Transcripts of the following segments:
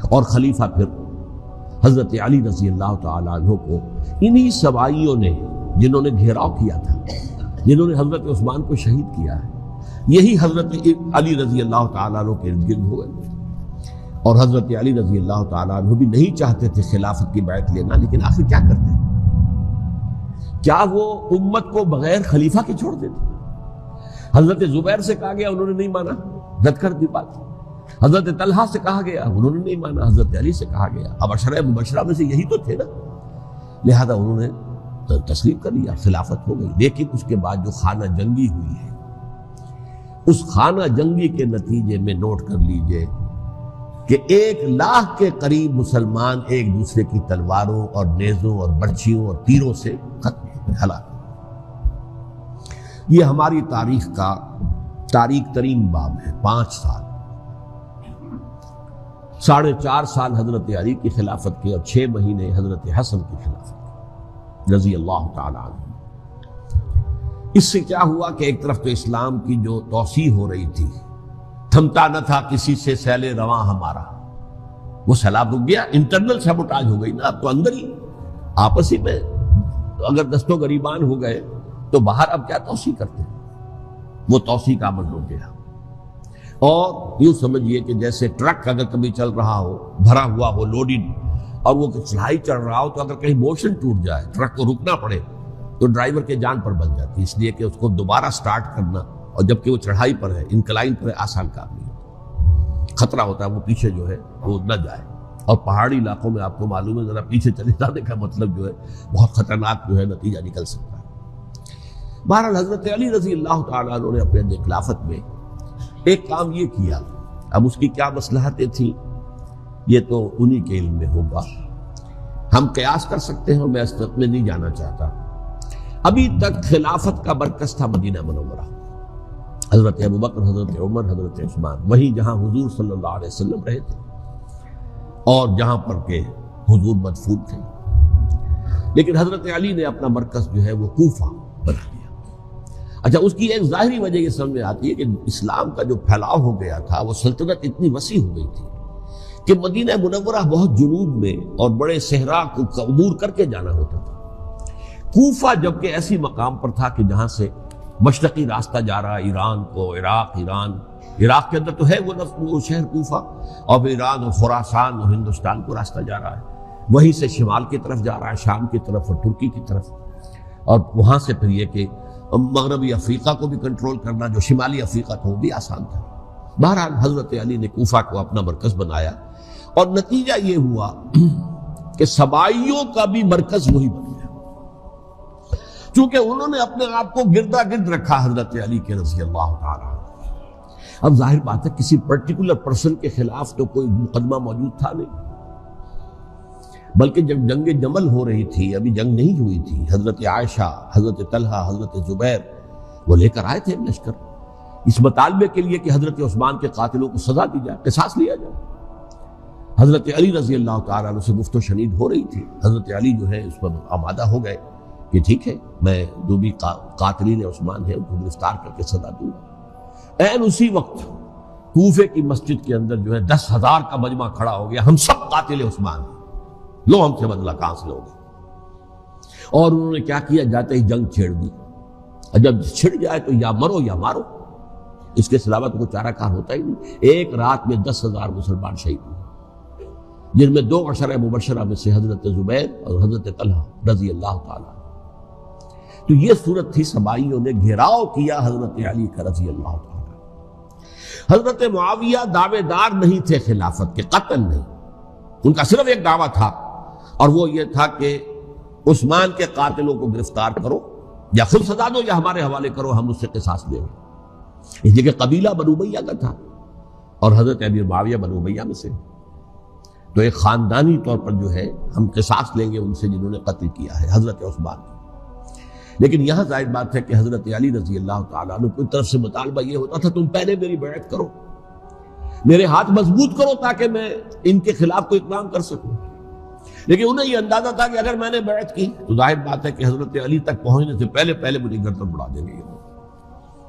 اور خلیفہ پھر حضرت علی رضی اللہ تعالیٰ عنہ کو انہی سوائیوں نے، جنہوں نے گھیراؤ کیا تھا، جنہوں نے حضرت عثمان کو شہید کیا ہے، یہی حضرت علی رضی اللہ تعالیٰ عنہ کے ارد گرد ہوئے. اور حضرت علی رضی اللہ تعالیٰ عنہ بھی نہیں چاہتے تھے خلافت کی بیعت لینا، لیکن آخر کیا کرتے؟ کیا وہ امت کو بغیر خلیفہ کے چھوڑ دیتے؟ حضرت زبیر سے کہا گیا، انہوں نے نہیں مانا، رد کر دی بات. حضرت طلحہ سے کہا گیا، انہوں نے نہیں مانا. حضرت علی سے کہا گیا، اب عشرہ مبشرہ میں سے یہی تو تھے نا، لہذا انہوں نے تسلیم کر لیا، خلافت ہو گئی. لیکن اس کے بعد جو خانہ جنگی ہوئی ہے، اس خانہ جنگی کے نتیجے میں نوٹ کر لیجئے کہ 1,00,000 کے قریب مسلمان ایک دوسرے کی تلواروں اور نیزوں اور برچھیوں اور تیروں سے ختم ہوئے، ہلاک. یہ ہماری تاریخ کا تاریک ترین باب ہے. 5 سال، 4.5 سال حضرت علی کی خلافت کے اور 6 مہینے حضرت حسن کی خلافت رضی اللہ تعالی عنہ. اس سے کیا ہوا کہ ایک طرف تو اسلام کی جو توسیع ہو رہی تھی، تھمتا نہ تھا کسی سے سیل رواں ہمارا، وہ سیلاب رک گیا. انٹرنل سیبوٹاج ہو گئی نا، اب تو اندر ہی آپس ہی میں اگر دست و گریبان ہو گئے تو باہر اب کیا توسیع کرتے ہیں. وہ توسیع کا عمل رک گیا. اور یوں سمجھیے کہ جیسے ٹرک اگر کبھی چل رہا ہو، بھرا ہوا ہو، لوڈڈ، اور وہ چڑھائی چڑھ رہا ہو، تو اگر کہیں موشن ٹوٹ جائے، ٹرک کو رکنا پڑے، تو ڈرائیور کے جان پر بن جاتی، اس لیے کہ اس کو دوبارہ سٹارٹ کرنا، اور جبکہ وہ چڑھائی پر ہے، انکلائن پر ہے، آسان کام نہیں ہوتا. خطرہ ہوتا ہے وہ پیچھے جو ہے وہ نہ جائے. اور پہاڑی علاقوں میں آپ کو معلوم ہے ذرا پیچھے چلے جانے کا مطلب جو ہے بہت خطرناک جو ہے نتیجہ نکل سکتا ہے. بہرحال حضرت علی رضی اللہ تعالیٰ عنہ نے اپنے خلافت میں ایک کام یہ کیا. اب اس کی کیا مصلحتیں تھیں یہ تو انہی کے علم میں ہوگا. ہم قیاس کر سکتے ہیں، میں اس طرف میں نہیں جانا چاہتا. ابھی تک خلافت کا مرکز تھا مدینہ منورہ، حضرت ابوبکر، حضرت عمر، حضرت عثمان، وہی جہاں حضور صلی اللہ علیہ وسلم رہے تھے اور جہاں پر کہ حضور مدفون تھے. لیکن حضرت علی نے اپنا مرکز جو ہے وہ کوفہ بنا دیا. اچھا، اس کی ایک ظاہری وجہ یہ سمجھ میں آتی ہے کہ اسلام کا جو پھیلاؤ ہو گیا تھا، وہ سلطنت اتنی وسیع ہو گئی تھی کہ مدینہ منورہ بہت جنوب میں اور بڑے صحرا کو عبور کر کے جانا ہوتا تھا. کوفہ جبکہ ایسی مقام پر تھا کہ جہاں سے مشرقی راستہ جا رہا ہے ایران کو، عراق کے اندر تو ہے وہ شہر کوفہ، اور پھر ایران اور خراسان اور ہندوستان کو راستہ جا رہا ہے. وہیں سے شمال کی طرف جا رہا ہے، شام کی طرف اور ترکی کی طرف. اور وہاں سے پھر یہ کہ مغربی افریقہ کو بھی کنٹرول کرنا، جو شمالی افریقہ تھا وہ بھی آسان تھا. بہرحال حضرت علی نے کوفہ کو اپنا مرکز بنایا، اور نتیجہ یہ ہوا کہ سبائیوں کا بھی مرکز وہی بن گیا، چونکہ انہوں نے اپنے آپ کو گردا گرد رکھا حضرت علی کے رضی اللہ تعالیٰ. اب ظاہر بات ہے کسی پرٹیکولر پرسن کے خلاف تو کوئی مقدمہ موجود تھا نہیں، بلکہ جب جنگ جمل ہو رہی تھی، ابھی جنگ نہیں ہوئی تھی، حضرت عائشہ، حضرت طلحہ، حضرت زبیر وہ لے کر آئے تھے لشکر اس مطالبے کے لیے کہ حضرت عثمان کے قاتلوں کو سزا دی جائے، قصاص لیا جائے. حضرت علی رضی اللہ تعالیٰ عنہ سے گفت و شنید ہو رہی تھی. حضرت علی جو ہے اس پر آمادہ ہو گئے کہ ٹھیک ہے، میں جو بھی قاتلین عثمان ہیں ان کو گرفتار کر کے سزا دوں گا. عین اسی وقت کوفے کی مسجد کے اندر جو ہے 10,000 کا مجمع کھڑا ہو گیا، ہم سب قاتل عثمان ہیں، لو ہم سے بدلہ کہاں سے لوگے. اور انہوں نے کیا کیا، جاتے ہی جنگ چھیڑ دی. اور جب چھڑ جائے تو یا مرو یا مارو، اس کے علاوہ تو کوئی چارہ کار ہوتا ہی نہیں. ایک رات میں 10,000 مسلمان شہید ہوئے، جن میں 2 عشرہ مبشرہ میں سے حضرت زبیر اور حضرت طلحہ رضی اللہ تعالیٰ. تو یہ صورت تھی، سبائیوں نے گھیراؤ کیا حضرت علی کا رضی اللہ تعالیٰ. حضرت معاویہ دعوے دار نہیں تھے خلافت کے، قطعاً نہیں. ان کا صرف ایک دعویٰ تھا، اور وہ یہ تھا کہ عثمان کے قاتلوں کو گرفتار کرو، یا خود سزا دو یا ہمارے حوالے کرو، ہم اس سے قصاص لیں گے. اس لیے کہ قبیلہ بنو امیہ کا تھا، اور حضرت ابی معاویہ بنو امیہ میں سے، تو ایک خاندانی طور پر جو ہے ہم قصاص لیں گے ان سے جنہوں نے قتل کیا ہے حضرت عثمان. لیکن یہاں ظاہر بات ہے کہ حضرت علی رضی اللہ تعالیٰ عنہ کی طرف سے مطالبہ یہ ہوتا تھا، تم پہلے میری بیعت کرو، میرے ہاتھ مضبوط کرو تاکہ میں ان کے خلاف کوئی اقدام کر سکوں. لیکن انہیں یہ اندازہ تھا کہ اگر میں نے بیعت کی تو ظاہر بات ہے کہ حضرت علی تک پہنچنے سے پہلے مجھے گردن اڑا دیں گے،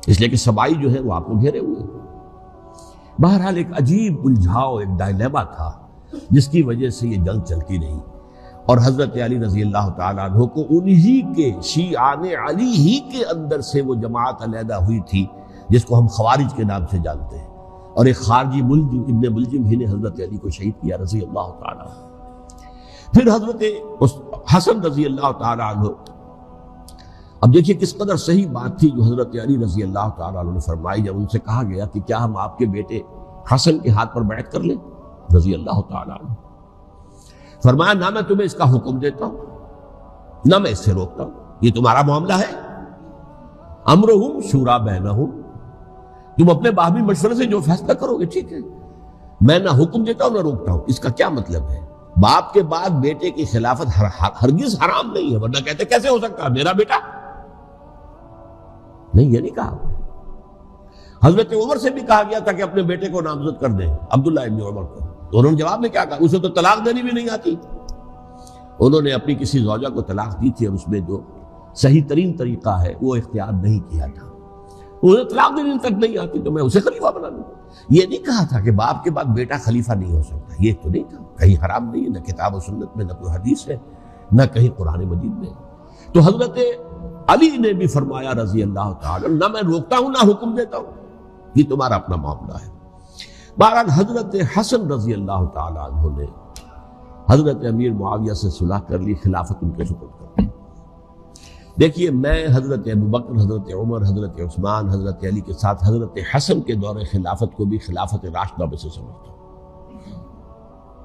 اس لیے کہ سبائی جو ہے وہ آپ کو گھیرے ہوئے. بہرحال ایک عجیب الجھاؤ، ایک ڈائلیما تھا جس کی وجہ سے یہ جنگ چلتی رہی، اور حضرت علی رضی اللہ تعالیٰ عنہ کو انہی کے شیعان علی ہی کے اندر سے وہ جماعت علیحدہ ہوئی تھی جس کو ہم خوارج کے نام سے جانتے ہیں، اور ایک خارجی ملجم ابن ملجم ہی نے حضرت علی کو شہید کیا رضی اللہ تعالیٰ عنہ۔ پھر حضرت حسن رضی اللہ تعالیٰ عنہ، اب دیکھیے کس قدر صحیح بات تھی جو حضرت علی رضی اللہ تعالیٰ عنہ نے فرمائی جب ان سے کہا گیا کہ کیا ہم آپ کے بیٹے حسن کے ہاتھ پر بیعت کر لیں رضی اللہ تعالیٰ عنہ۔ فرمایا نہ میں تمہیں اس کا حکم دیتا ہوں نہ میں اس سے روکتا ہوں، یہ تمہارا معاملہ ہے، امرہم شورا بینہم، تم اپنے باہمی مشورے سے جو فیصلہ کرو گے ٹھیک ہے، میں نہ حکم دیتا ہوں نہ روکتا ہوں۔ اس کا کیا مطلب ہے؟ باپ کے بعد بیٹے کی خلافت ہرگز حرام نہیں ہے، ورنہ کہتے کیسے ہو سکتا میرا بیٹا؟ نہیں، یہ نہیں کہا۔ حضرت عمر سے بھی کہا گیا تھا کہ اپنے بیٹے کو نامزد کر دیں، عبداللہ ابن عمر کو، تو انہوں نے جواب میں کیا کہا؟ اسے تو طلاق دینی بھی نہیں آتی۔ انہوں نے اپنی کسی زوجہ کو طلاق دی تھی اور اس میں جو صحیح ترین طریقہ ہے وہ اختیار نہیں کیا تھا، انہیں طلاق دینے تک نہیں آتی تو میں اسے خلیفہ بنا لوں۔ یہ نہیں کہا تھا کہ باپ کے بعد بیٹا خلیفہ نہیں ہو سکتا، یہ تو نہیں تھا، کہیں حرام نہیں ہے، نہ کتاب و سنت میں، نہ کوئی حدیث ہے، نہ کہیں قرآن مجید میں۔ تو حضرت علی نے بھی فرمایا رضی اللہ تعالی، نہ میں روکتا ہوں نہ حکم دیتا ہوں، یہ تمہارا اپنا معاملہ ہے۔ بہرحال حضرت حسن رضی اللہ تعالی عنہ نے حضرت امیر معاویہ سے صلح کر لی، خلافت ان کے سپرد کر دی۔ دیکھیے میں حضرت ابوبکر، حضرت عمر، حضرت عثمان، حضرت علی کے ساتھ حضرت حسن کے دور خلافت کو بھی خلافت راشدہ میں سے سمجھتا ہوں،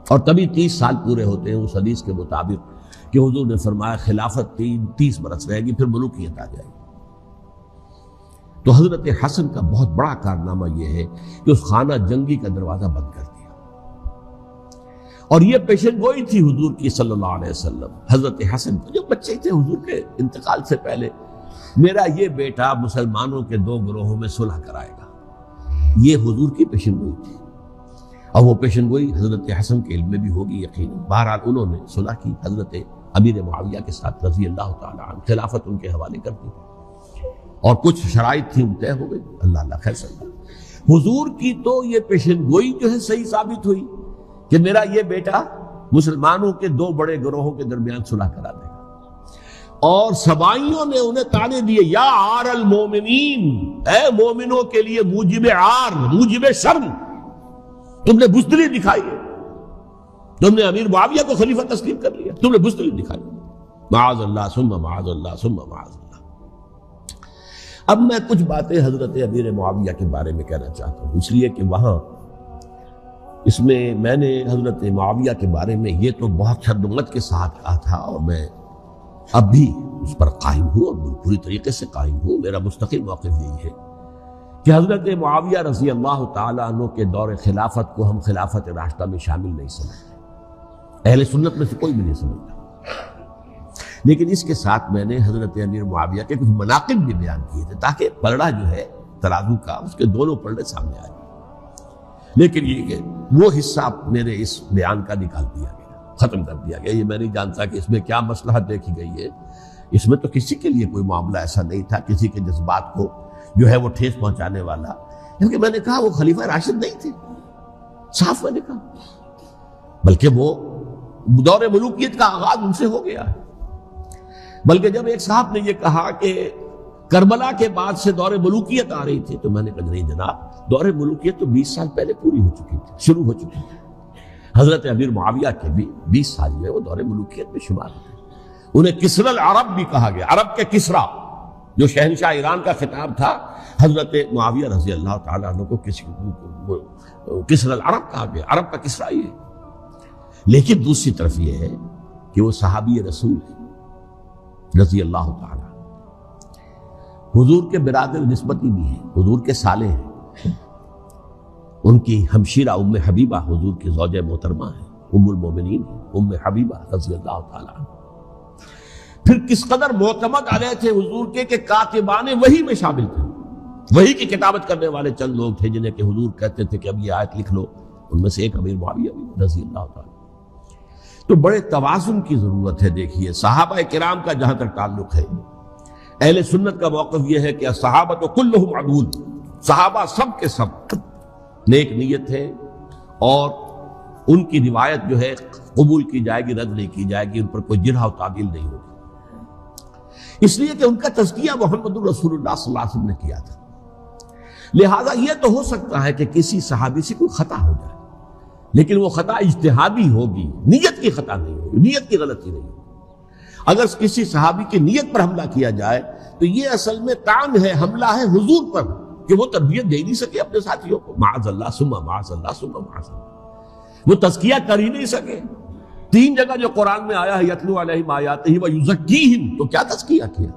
اور تبھی 30 سال پورے ہوتے ہیں اس حدیث کے مطابق کہ حضور نے فرمایا خلافت 30 برس رہے گی پھر ملوکیت آ جائے گی۔ تو حضرت حسن کا بہت بڑا کارنامہ یہ ہے کہ اس خانہ جنگی کا دروازہ بند کر دیا، اور یہ پیشن گوئی تھی حضور کی صلی اللہ علیہ وسلم۔ حضرت حسن جو بچے تھے حضور کے انتقال سے پہلے، میرا یہ بیٹا مسلمانوں کے 2 گروہوں میں صلح کرائے گا، یہ حضور کی پیشن گوئی تھی، اور وہ پیشن گوئی حضرت حسن کے علم میں بھی ہوگی یقیناً۔ بہرحال انہوں نے صلح کی حضرت امیر معاویہ کے ساتھ رضی اللہ تعالیٰ عنہ، خلافت ان کے حوالے کر دی، اور کچھ شرائط تھی ان طے ہو گئی، اللہ خیر صلی اللہ۔ حضور کی تو یہ پیشن گوئی جو ہے صحیح ثابت ہوئی کہ میرا یہ بیٹا مسلمانوں کے 2 بڑے گروہوں کے درمیان صلح کرا دے گا، اور سبائیوں نے انہیں طعنے دیے، یا عار المومنین، اے مومنوں کے لیے موجب عار، موجب شرم، تم نے بزدلی دکھائی ہے، تم نے امیر معاویہ کو خلیفہ تسلیم کر لیا، تم نے بزدلی دکھائی، معاذ اللہ ثم معاذ اللہ ثم معاذ اللہ۔ اب میں کچھ باتیں حضرت امیر معاویہ کے بارے میں کہنا چاہتا ہوں، اس لیے کہ وہاں اس میں نے حضرت معاویہ کے بارے میں یہ تو بہت شدت کے ساتھ کہا تھا، اور میں اب بھی اس پر قائم ہوں اور پوری طریقے سے قائم ہوں۔ میرا مستقل موقف یہی ہے کہ حضرت معاویہ رضی اللہ تعالیٰ عنہ کے دور خلافت کو ہم خلافت راشدہ میں شامل نہیں سمجھتے، اہل سنت میں سے کوئی بھی نہیں سمجھتا، لیکن اس کے ساتھ میں نے حضرت امیر معاویہ کے کچھ مناقب بھی بیان کیے تھے تاکہ پلڑا جو ہے ترازو کا اس کے دونوں پلڑے سامنے آئے۔ لیکن یہ کہ وہ حصہ میرے اس بیان کا نکال دیا گیا، ختم کر دیا گیا، یہ میں نہیں جانتا کہ اس میں کیا مصلحت دیکھی گئی ہے۔ اس میں تو کسی کے لیے کوئی معاملہ ایسا نہیں تھا کسی کے جذبات کو جو ہے وہ ٹھیس پہنچانے والا، کیونکہ میں نے کہا وہ خلیفہ راشد نہیں تھے، صاف میں نے کہا، بلکہ وہ دور ملوکیت کا آغاز ان سے ہو گیا ہے۔ بلکہ جب ایک صاحب نے یہ کہا کہ کربلا کے بعد سے دور ملوکیت آ رہی تھی، تو میں نے کہا نہیں جناب، دور ملوکیت تو 20 سال پہلے پوری ہو چکی تھی، شروع ہو چکی تھی۔ حضرت امیر معاویہ کے بھی 20 سال میں وہ دور ملوکیت میں شمار تھے۔ انہیں کسری العرب بھی کہا گیا، عرب کے کسریٰ، جو شہنشاہ ایران کا خطاب تھا، حضرت معاویہ رضی اللہ تعالیٰ عنہ کو کسری العرب کہا گیا، عرب کا کسریٰ ہی ہے۔ لیکن دوسری طرف یہ ہے کہ وہ صحابی رسول ہے رضی اللہ تعالیٰ، حضور کے برادر نسبتی بھی ہیں، حضور کے سالے ہیں، ان کی ہمشیرہ ام حبیبہ حضور کی زوجہ محترمہ ہیں، ام المومنین ام حبیبہ رضی اللہ تعالیٰ عنہ۔ پھر کس قدر معتمد علیہ تھے حضور کے کہ کاتبان وحی میں شامل تھے، وحی کی کتابت کرنے والے چند لوگ تھے جنہیں کہ حضور کہتے تھے کہ اب یہ آیت لکھ لو، ان میں سے ایک امیر معاویہ بھی رضی اللہ تعالیٰ۔ تو بڑے توازن کی ضرورت ہے۔ دیکھیے صحابہ کرام کا جہاں تک تعلق ہے، اہل سنت کا موقف یہ ہے کہ صحابہ کلہم عدول، صحابہ سب کے سب نیک نیت ہے اور ان کی روایت جو ہے قبول کی جائے گی، رد نہیں کی جائے گی، ان پر کوئی جرح و تعدیل نہیں ہوگی، اس لیے کہ ان کا تزکیہ محمد رسول اللہ صلی اللہ علیہ وسلم نے کیا تھا۔ لہذا یہ تو ہو سکتا ہے کہ کسی صحابی سے کوئی خطا ہو جائے، لیکن وہ خطا اجتہادی ہوگی، نیت کی خطا نہیں ہوگی، نیت کی غلطی نہیں ہوگی۔ اگر کسی صحابی کی نیت پر حملہ کیا جائے تو یہ اصل میں طعن ہے، حملہ ہے حضور پر کہ وہ تربیت دے نہیں سکے اپنے ساتھیوں کو، معاذ اللہ ثم معاذ اللہ ثم معاذ اللہ، وہ تزکیہ کر ہی نہیں سکے۔ 3 جگہ جو قرآن میں آیا ہے یتلو علیہم آیاتہ ویزکیہم، تو کیا تزکیہ کیا؟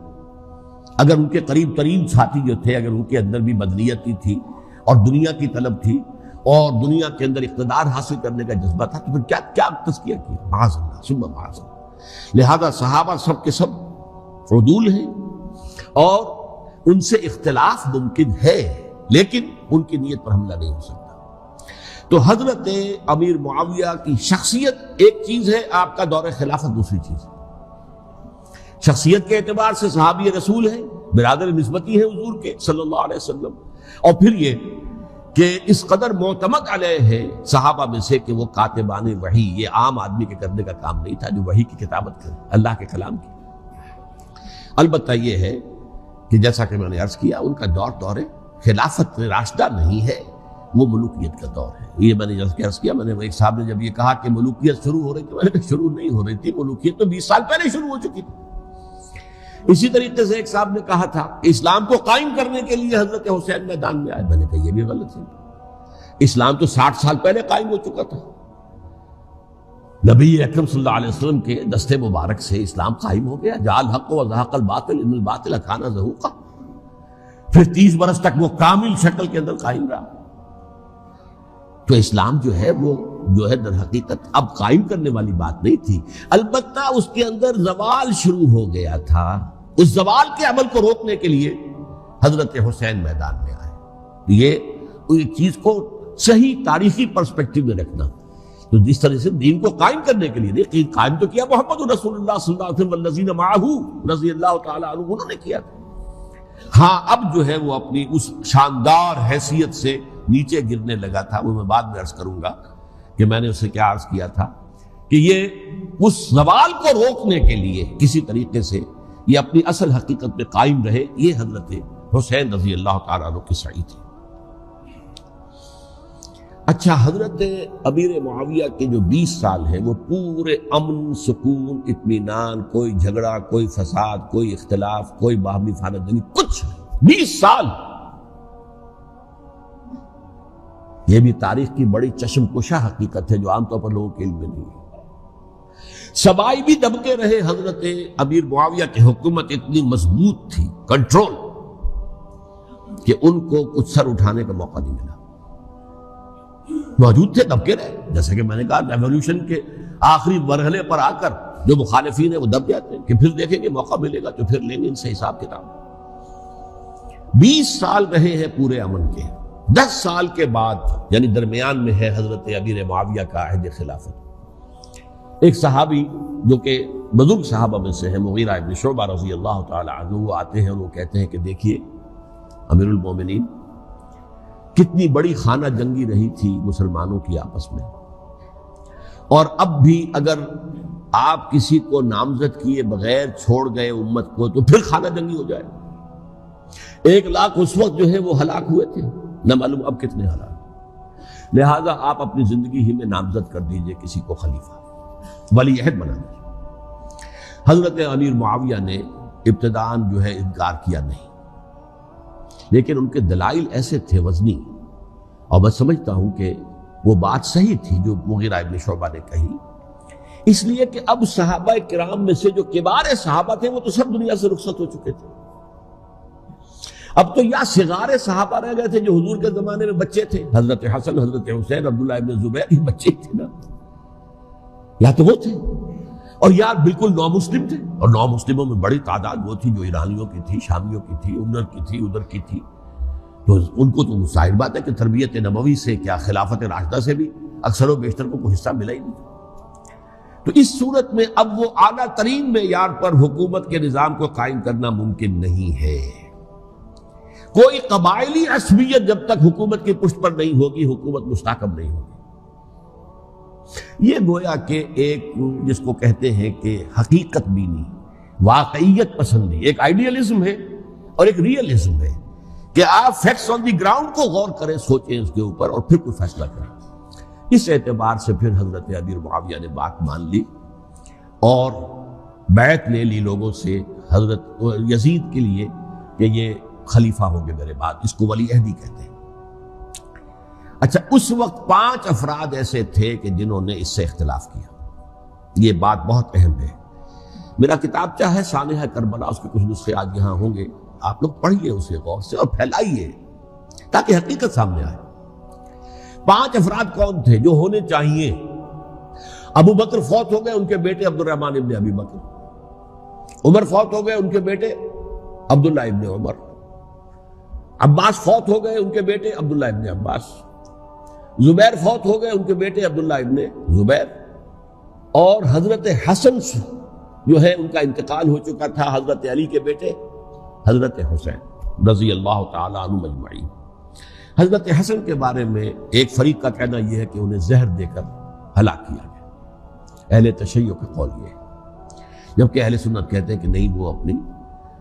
اگر ان کے قریب ترین ساتھی جو تھے، اگر ان کے اندر بھی بدنیتی تھی اور دنیا کی طلب تھی اور دنیا کے اندر اقتدار حاصل کرنے کا جذبہ تھا، تو پھر کیا تزکیہ کیا؟ معاذ اللہ ثم معاذ اللہ۔ لہذا صحابہ سب کے سب عدول ہیں اور ان سے اختلاف ممکن ہے، لیکن ان کی نیت پر حملہ نہیں ہو سکتا۔ تو حضرت امیر معاویہ کی شخصیت ایک چیز ہے، آپ کا دور خلافت دوسری چیز ہے۔ شخصیت کے اعتبار سے صحابی رسول ہیں، برادر نسبتی ہیں حضور کے صلی اللہ علیہ وسلم، اور پھر یہ کہ اس قدر معتمد علیہ ہے صحابہ میں سے کہ وہ کاتبان وحی، یہ عام آدمی کے کرنے کا کام نہیں تھا جو وحی کی کتابت کرے، اللہ کے کلام کی۔ البتہ یہ ہے کہ جیسا کہ میں نے عرض کیا، ان کا دور خلافت راشدہ نہیں ہے، وہ ملوکیت کا دور ہے۔ یہ میں نے عرض کیا، میں نے ایک صاحب نے جب یہ کہا کہ ملوکیت شروع ہو رہی تھی، میں نے کہا شروع نہیں ہو رہی تھی، ملوکیت تو 20 سال پہلے شروع ہو چکی تھی۔ اسی طریقے سے ایک صاحب نے کہا تھا اسلام کو قائم کرنے کے لیے حضرت حسین میدان میں آئے، میں نے کہا یہ بھی غلط ہے، اسلام تو 60 سال پہلے قائم ہو چکا تھا، نبی اکرم صلی اللہ علیہ وسلم کے دست مبارک سے اسلام قائم ہو گیا، جاء الحق وزهق الباطل ان الباطل کان زهوقا، پھر 30 برس تک وہ کامل شکل کے اندر قائم رہا۔ تو اسلام جو ہے وہ جو ہے در حقیقت اب قائم کرنے والی بات نہیں تھی، البتہ اس کے اندر زوال شروع ہو گیا تھا، اس زوال کے عمل کو روکنے کے لیے حضرت حسین میدان میں آئے۔ یہ چیز کو صحیح تاریخی پرسپیکٹو میں رکھنا، تو جس طرح سے دین کو قائم کرنے کے لیے نہیں، قائم تو کیا محمد رسول اللہ صلی اللہ علیہ وسلم والذین معہ رضی اللہ تعالی عنہ، انہوں نے کیا تھا۔ ہاں اب جو ہے وہ اپنی اس شاندار حیثیت سے نیچے گرنے لگا تھا، وہ میں بعد میں عرض کروں گا کہ میں نے اسے کیا عرض کیا تھا کہ یہ اس زوال کو روکنے کے لیے کسی طریقے سے یہ اپنی اصل حقیقت میں قائم رہے، یہ حضرت حسین رضی اللہ تعالیٰ عنہ کی سعی تھی۔ اچھا، حضرت امیر معاویہ کے جو 20 سال ہیں وہ پورے امن، سکون، اطمینان، کوئی جھگڑا، کوئی فساد، کوئی اختلاف، کوئی باہمی فانہ جنگی، کچھ 20 سال۔ یہ بھی تاریخ کی بڑی چشم کشا حقیقت ہے جو عام طور پر لوگوں کے علم میں نہیں ہے۔ سبائی بھی دبکے رہے، حضرت امیر معاویہ کی حکومت اتنی مضبوط تھی، کنٹرول، کہ ان کو کچھ سر اٹھانے کا موقع نہیں ملا۔ موجود تھے، دبکے رہے، جیسے کہ میں نے کہا ریولوشن کے آخری مرحلے پر آ کر جو مخالفین ہیں وہ دب جاتے ہیں کہ پھر دیکھیں گے موقع ملے گا تو پھر لیں گے ان سے حساب کتاب۔ 20 سال رہے ہیں پورے امن کے، 10 سال کے بعد یعنی درمیان میں ہے حضرت امیر معاویہ کا عہد خلافت۔ ایک صحابی جو کہ بزرگ صحابہ میں سے ہے، مغیرہ ابن شعبہ رضی اللہ تعالی عنہ، وہ آتے ہیں اور وہ کہتے ہیں کہ دیکھیے امیر المومنین، کتنی بڑی خانہ جنگی رہی تھی مسلمانوں کی آپس میں، اور اب بھی اگر آپ کسی کو نامزد کیے بغیر چھوڑ گئے امت کو تو پھر خانہ جنگی ہو جائے۔ 1 لاکھ اس وقت جو ہے وہ ہلاک ہوئے تھے، نہ معلوم اب کتنے ہلاک۔ لہذا آپ اپنی زندگی ہی میں نامزد کر دیجئے کسی کو خلیفہ، ولی عہد بنا دیجئے۔ حضرت امیر معاویہ نے ابتداءً جو ہے انکار کیا نہیں، لیکن ان کے دلائل ایسے تھے وزنی، اور میں سمجھتا ہوں کہ وہ بات صحیح تھی جو مغیرہ ابن شعبہ نے کہی، اس لیے کہ اب صحابہ کرام میں سے جو کبار صحابہ تھے وہ تو سب دنیا سے رخصت ہو چکے تھے، اب تو یا صغار صحابہ رہ گئے تھے جو حضور کے زمانے میں بچے تھے، حضرت حسن، حضرت حسین، عبداللہ ابن زبیر، یہ بچے تھے نا، یا تو وہ تھے، اور یا بالکل نو مسلم تھے، اور نو مسلموں میں بڑی تعداد وہ تھی جو ایرانیوں کی تھی، شامیوں کی تھی، ادھر کی تھی، ادھر کی تھی، تو ان کو تو ظاہر بات ہے کہ تربیت نبوی سے کیا خلافت راشدہ سے بھی اکثر و بیشتر کو کوئی حصہ ملا ہی نہیں۔ تو اس صورت میں اب وہ اعلیٰ ترین معیار پر حکومت کے نظام کو قائم کرنا ممکن نہیں ہے۔ کوئی قبائلی عصبیت جب تک حکومت کی پشت پر نہیں ہوگی، حکومت مستحکم نہیں ہوگی۔ یہ گویا کہ ایک جس کو کہتے ہیں کہ حقیقت بینی، واقعیت پسندی، ایک آئیڈیلزم ہے اور ایک ریئلزم ہے کہ آپ فیکٹس آن دی گراؤنڈ کو غور کریں، سوچیں اس کے اوپر اور پھر کوئی فیصلہ کریں۔ اس اعتبار سے پھر حضرت امیر معاویہ نے بات مان لی اور بیعت لے لی لوگوں سے حضرت یزید کے لیے کہ یہ خلیفہ ہوں گے میرے بعد، اس کو ولی عہدی کہتے ہیں۔ اچھا، اس وقت 5 افراد ایسے تھے کہ جنہوں نے اس سے اختلاف کیا۔ یہ بات بہت اہم ہے۔ میرا کتابچہ ہے سانحہ کربلا، اس کے کچھ نسخے آج یہاں ہوں گے، آپ لوگ پڑھیے اسے غور سے اور پھیلائیے تاکہ حقیقت سامنے آئے۔ 5 افراد کون تھے جو ہونے چاہیے؟ ابو بکر فوت ہو گئے، ان کے بیٹے عبد الرحمن ابن ابی بکر۔ عمر فوت ہو گئے، ان کے بیٹے عبداللہ ابن عمر۔ عباس فوت ہو گئے، ان کے بیٹے عبداللہ ابن عباس۔ زبیر فوت ہو گئے، ان کے بیٹے عبداللہ ابن زبیر۔ اور حضرت حسن جو ہے ان کا انتقال ہو چکا تھا، حضرت علی کے بیٹے حضرت حسین رضی اللہ تعالی عنہ مجمعین۔ حضرت حسن کے بارے میں ایک فریق کا کہنا یہ ہے کہ انہیں زہر دے کر ہلاک کیا گیا، اہل تشیع کا قول یہ ہے، جبکہ اہل سنت کہتے ہیں کہ نہیں، وہ اپنی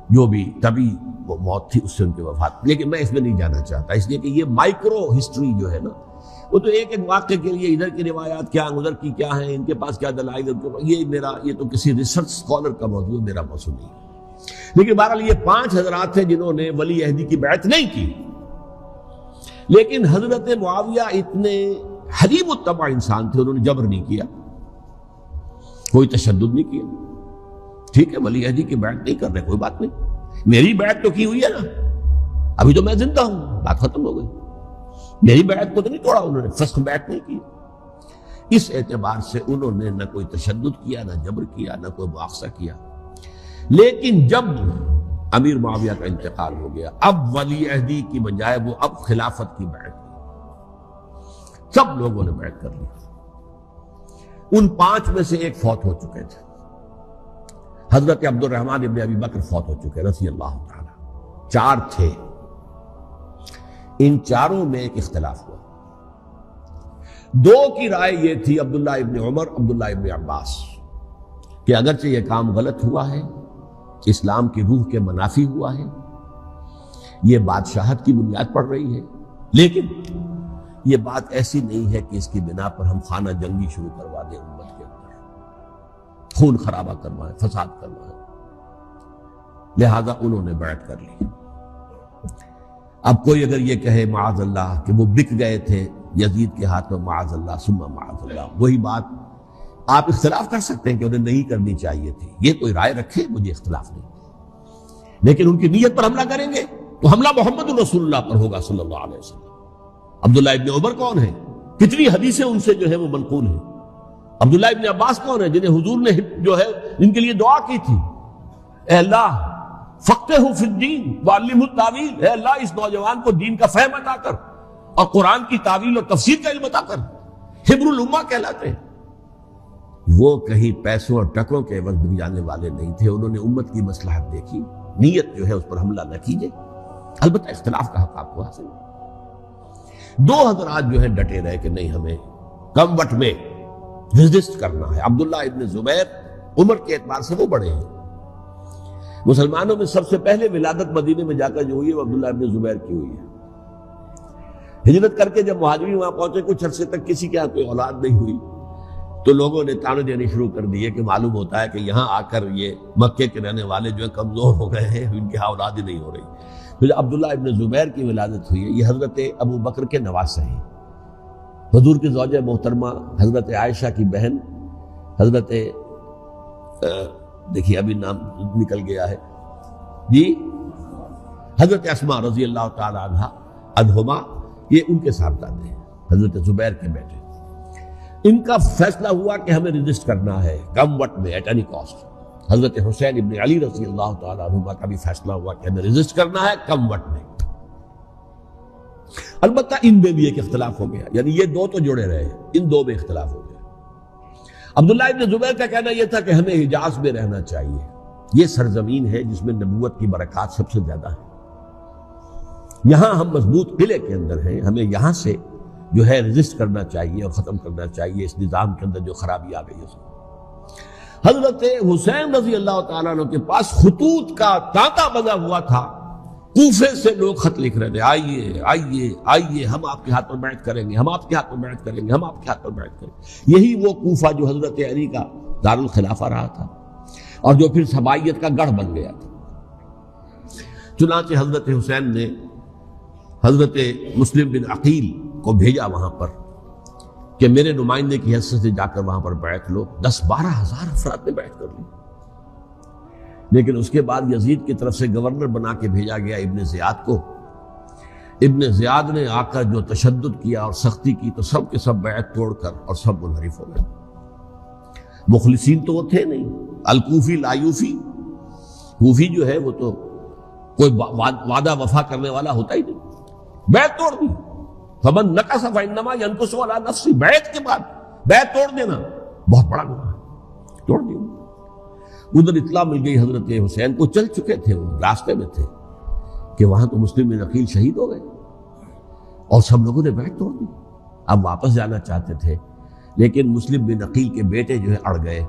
جو بھی طبی وہ موت تھی اس سے ان کی وفات۔ لیکن میں اس میں نہیں جانا چاہتا، اس لیے کہ یہ مائکرو ہسٹری جو ہے نا، وہ تو ایک واقعے کے لیے ادھر کی روایات کیا، ادھر کی کیا ہیں، ان کے پاس کیا دلائل، یہ تو کسی ریسرچ اسکالر کا موضوع، میرا موضوع نہیں ہے۔ لیکن بہرحال یہ 5 حضرات تھے جنہوں نے ولی عہدی کی بیعت نہیں کی، لیکن حضرت معاویہ اتنے حلیم الطبع انسان تھے، انہوں نے جبر نہیں کیا، کوئی تشدد نہیں کیا۔ ٹھیک ہے، ولی عہدی کی بیعت نہیں کر رہے، کوئی بات نہیں، میری بیعت تو کی ہوئی ہے نا، ابھی تو میں زندہ ہوں، بات ختم ہو گئی، میری بیعت کو تو نہیں توڑا انہوں نے، فسخ بیعت نہیں کی۔ اس اعتبار سے انہوں نے نہ کوئی تشدد کیا، نہ جبر کیا، نہ کوئی مواخذہ کیا۔ لیکن جب امیر معاویہ کا انتقال ہو گیا، اب ولی عہدی کی بجائے وہ اب خلافت کی بیعت کی، سب لوگوں نے بیعت کر لی۔ ان 5 میں سے ایک فوت ہو چکے تھے، حضرت عبد الرحمن ابن ابی بکر فوت ہو چکے رضی اللہ تعالی۔ 4 تھے، ان 4 میں ایک اختلاف ہوا۔ 2 کی رائے یہ تھی، عبداللہ ابن عمر، عبداللہ ابن عباس، کہ اگرچہ یہ کام غلط ہوا ہے، اسلام کی روح کے منافی ہوا ہے، یہ بادشاہت کی بنیاد پڑ رہی ہے، لیکن یہ بات ایسی نہیں ہے کہ اس کی بنا پر ہم خانہ جنگی شروع کروا دیں، امت کے اندر خون خرابہ کروائیں، فساد کروائیں۔ لہذا انہوں نے بیعت کر لی۔ اب کوئی اگر یہ کہے معاذ اللہ کہ وہ بک گئے تھے یزید کے ہاتھ میں، معاذ اللہ ثم معاذ اللہ، وہی بات آپ اختلاف کر سکتے ہیں کہ انہیں نہیں کرنی چاہیے تھی، یہ کوئی رائے رکھے، مجھے اختلاف نہیں، لیکن ان کی نیت پر حملہ کریں گے تو حملہ محمد رسول اللہ پر ہوگا صلی اللہ علیہ وسلم۔ عبداللہ ابن عمر کون ہے؟ کتنی حدیثیں ان سے جو ہے وہ منقول ہیں۔ عبداللہ ابن عباس کون ہے؟ جنہیں حضور نے جو ہے جن کے لیے دعا کی تھی، اے اللہ فقہہ فی الدین وعلمہ التاویل، اے اللہ اس نوجوان کو دین کا فہم عطا کر اور قرآن کی تاویل اور تفسیر کا علم عطا کر، حبر الامہ کہلاتے ہیں۔ وہ کہیں پیسوں اور ٹکروں کے عوض بن جانے والے نہیں تھے، انہوں نے امت کی مصلحت دیکھی، نیت جو ہے اس پر حملہ نہ کیجیے، البتہ اختلاف کا حق آپ کو حاصل ہے۔ 2 حضرات جو ہیں ڈٹے رہے کہ نہیں، ہمیں کم وقت میں ریزسٹ کرنا ہے۔ عبداللہ ابن زبیر عمر کے اعتبار سے وہ بڑے ہیں، مسلمانوں میں سب سے پہلے ولادت مدینے میں جا کر جو ہوئی ہے وہ عبداللہ ابن زبیر کی ہوئی ہے۔ ہجرت کر کے جب مہاجرین وہاں پہنچے، کچھ عرصے تک کسی کے یہاں کوئی اولاد نہیں ہوئی، تو لوگوں نے تانے دینے شروع کر دیے کہ معلوم ہوتا ہے کہ یہاں آ کر یہ مکے کے رہنے والے جو ہیں کمزور ہو گئے ہیں، ان کی اولاد ہی نہیں ہو رہی۔ تو جب عبداللہ ابن زبیر کی ولادت ہوئی ہے، یہ حضرت ابو بکر کے نواسے ہیں، حضور کی زوجہ محترمہ حضرت عائشہ کی بہن، حضرت دیکھیے ابھی نام نکل گیا ہے جی، حضرت اسماء رضی اللہ تعالی عنہما، یہ ان کے صاحبزادے ہیں، حضرت زبیر کے بیٹے۔ ان کا فیصلہ ہوا کہ ہمیں رجسٹ کرنا ہے کم وقت میں، ایٹ اینی کاسٹ۔ حضرت حسین ابن علی رضی اللہ تعالی عنہما کا بھی فیصلہ ہوا کہ ہمیں رجسٹ کرنا ہے کم وقت میں۔ البتہ ان میں بھی ایک اختلاف ہو گیا، یعنی یہ 2 تو جڑے رہے، ان 2 میں اختلاف ہو گیا۔ عبداللہ ابن زبیر کا کہنا یہ تھا کہ ہمیں حجاز میں رہنا چاہیے، یہ سرزمین ہے جس میں نبوت کی برکات سب سے زیادہ ہے، یہاں ہم مضبوط قلعے کے اندر ہیں، ہمیں یہاں سے جو ہے رجسٹ کرنا چاہیے اور ختم کرنا چاہیے اس نظام کے اندر جو خرابی آ گئی ہے. حضرت حسین رضی اللہ تعالیٰ عنہ کے پاس خطوط کا تانتا بنا ہوا تھا. کوفے سے لوگ خط لکھ رہے تھے، آئیے آئیے آئیے، ہم آپ کے ہاتھ پر بیعت کریں گے، ہم آپ کے ہاتھ پر بیعت کریں گے، ہم آپ کے ہاتھ پر بیعت کریں گے. یہی وہ کوفہ جو حضرت علی کا دارالخلافہ رہا تھا اور جو پھر سبائیت کا گڑھ بن گیا تھا. چنانچہ حضرت حسین نے حضرت مسلم بن عقیل کو بھیجا وہاں پر کہ میرے نمائندے کی حیثیت سے جا کر وہاں پر بیعت لو. 10-12 ہزار افراد نے بیعت کر لی. لیکن اس کے بعد یزید کی طرف سے گورنر بنا کے بھیجا گیا ابن زیاد کو. ابن زیاد نے آ کر جو تشدد کیا اور سختی کی تو سب کے سب بیعت توڑ کر اور سب منحرف ہو گئے. مخلصین تو وہ تھے نہیں. الکوفی لایوفی، کوفی جو ہے وہ تو کوئی وعدہ وفا کرنے والا ہوتا ہی نہیں. بیعت توڑ دی. فمن نقص فانما ينقص على نفسه. بیعت کے بعد بیعت توڑ دینا بہت بڑا گناہ ہے. توڑ دی. ادھر اطلاع مل گئی حضرت حسین کو، چل چکے تھے، وہ راستے میں تھے کہ وہاں تو مسلم بن عقیل شہید ہو گئے اور سب لوگوں نے بیعت توڑ دی. اب واپس جانا چاہتے تھے لیکن مسلم بن عقیل کے بیٹے جو ہے اڑ گئے.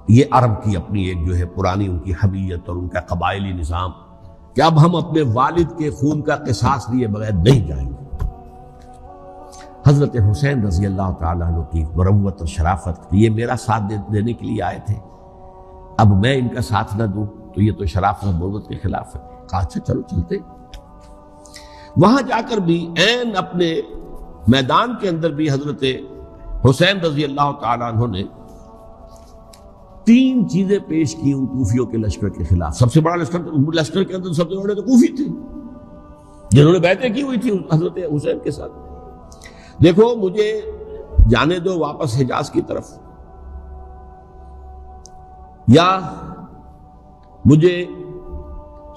یہ عرب کی اپنی ایک جو ہے پرانی ان کی حمیت اور ان کا قبائلی نظام کہ اب ہم اپنے والد کے خون کا قصاص لیے بغیر نہیں جائیں گے. حضرت حسین رضی اللہ تعالیٰ عنہ کی مروت اور شرافت، یہ میرا ساتھ دینے کے لیے آئے تھے، اب میں ان کا ساتھ نہ دوں تو یہ تو شرافت اور مروت کے خلاف ہے. کہا اچھا چلو چلتے. وہاں جا کر بھی عین اپنے میدان کے اندر بھی حضرت حسین رضی اللہ تعالیٰ عنہ نے 3 چیزیں پیش کی ان کوفیوں کے لشکر کے خلاف. سب سے بڑا لشکر کے اندر سب سے بڑے تو کوفی تھے جنہوں نے بیعتیں کی ہوئی تھی حضرت حسین کے ساتھ. دیکھو مجھے جانے دو واپس حجاز کی طرف، یا مجھے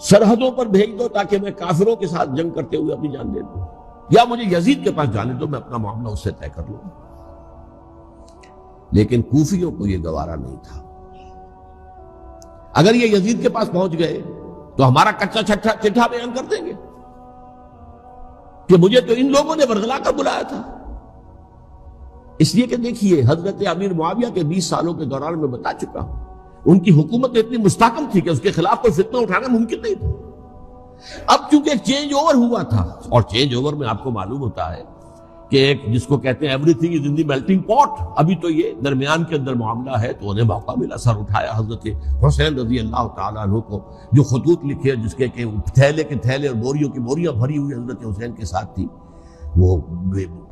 سرحدوں پر بھیج دو تاکہ میں کافروں کے ساتھ جنگ کرتے ہوئے اپنی جان دے دوں، یا مجھے یزید کے پاس جانے دو، میں اپنا معاملہ اس سے طے کر لوں. لیکن کوفیوں کو یہ گوارا نہیں تھا. اگر یہ یزید کے پاس پہنچ گئے تو ہمارا کچا چٹھا بیان کر دیں گے کہ مجھے تو ان لوگوں نے برگلا کر بلایا تھا. اس لیے کہ دیکھیے حضرت امیر معاویہ کے 20 سالوں کے دوران میں بتا چکا ہوں ان کی حکومت اتنی مستحکم تھی کہ اس کے خلاف کوئی فتنہ اٹھانا ممکن نہیں تھا. اب چونکہ ایک چینج اوور ہوا تھا، اور چینج اوور میں آپ کو معلوم ہوتا ہے کہ ایک جس کو کہتے ہیں every thing is in the melting پاٹ، ابھی تو یہ درمیان کے اندر معاملہ ہے، تو انہیں موقع ملا، سر اٹھایا حضرت حسین رضی اللہ تعالیٰ عنہ کو، جو خطوط لکھے جس کے کہ تھیلے کے تھیلے اور بوریوں کی بوریاں بھری ہوئی حضرت حسین کے ساتھ تھی. وہ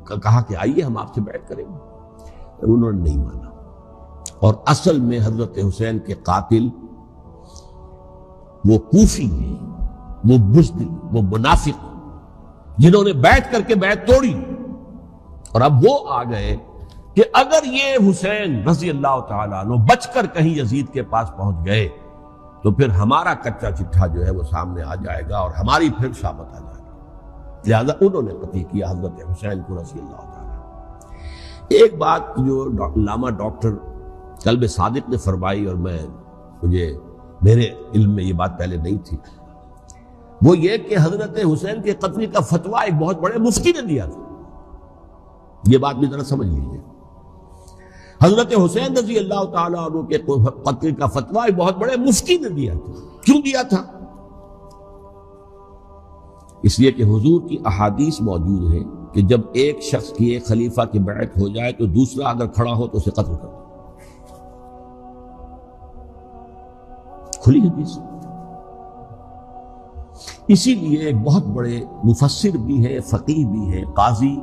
کہا کہ آئیے ہم آپ سے بیعت کریں گے. انہوں نے نہیں مانا. اور اصل میں حضرت حسین کے قاتل وہ کوفی ہیں، وہ بزدل، وہ منافق جنہوں نے بیعت کر کے بیعت توڑی. اور اب وہ آ گئے کہ اگر یہ حسین رضی اللہ تعالیٰ عنہ بچ کر کہیں یزید کے پاس پہنچ گئے تو پھر ہمارا کچا چٹھا جو ہے وہ سامنے آ جائے گا اور ہماری پھر شامت آ جائے گی. لہذا انہوں نے قتل کیا حضرت حسین کو رضی اللہ تعالیٰ. ایک بات جو علامہ ڈاکٹر قلب صادق نے فرمائی، اور میرے علم میں یہ بات پہلے نہیں تھی، وہ یہ کہ حضرت حسین کے قتل کا فتویٰ ایک بہت بڑے مفتی نے دیا تھا. یہ بات بھی ذرا سمجھ لیجیے. حضرت حسین رضی اللہ تعالیٰ عنہ کے قتل کا فتویٰ ایک بہت بڑے مفتی نے دیا تھا. کیوں دیا تھا؟ اس لیے کہ حضور کی احادیث موجود ہیں کہ جب ایک شخص کی ایک خلیفہ کی بیعت ہو جائے تو دوسرا اگر کھڑا ہو تو اسے قتل کر دو. کھلی حدیث. اسی لیے ایک بہت بڑے مفسر بھی ہیں، فقیہ بھی ہیں، قاضی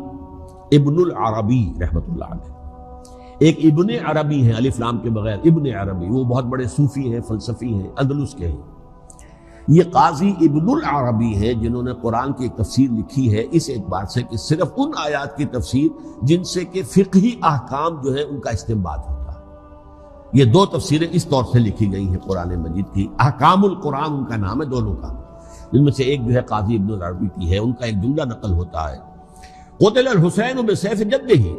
ابن العربی رحمۃ اللہ علیہ. ایک ابن عربی ہیں الف لام کے بغیر، ابن عربی، وہ بہت بڑے صوفی ہیں، فلسفی ہیں، اندلس کے ہیں. یہ قاضی ابن العربی ہیں جنہوں نے قرآن کی ایک تفسیر لکھی ہے اس اعتبار سے کہ صرف ان آیات کی تفسیر جن سے کہ فقہی احکام جو ہے ان کا استنباط ہوتا ہے. یہ 2 تفسیریں اس طور سے لکھی گئی ہیں قرآن مجید کی. احکام القرآن ان کا نام ہے دونوں کا، جن میں سے ایک جو ہے قاضی ابن العربی کی ہے. ان کا ایک جملہ نقل ہوتا ہے، قتل الحسین بسیف جدہ،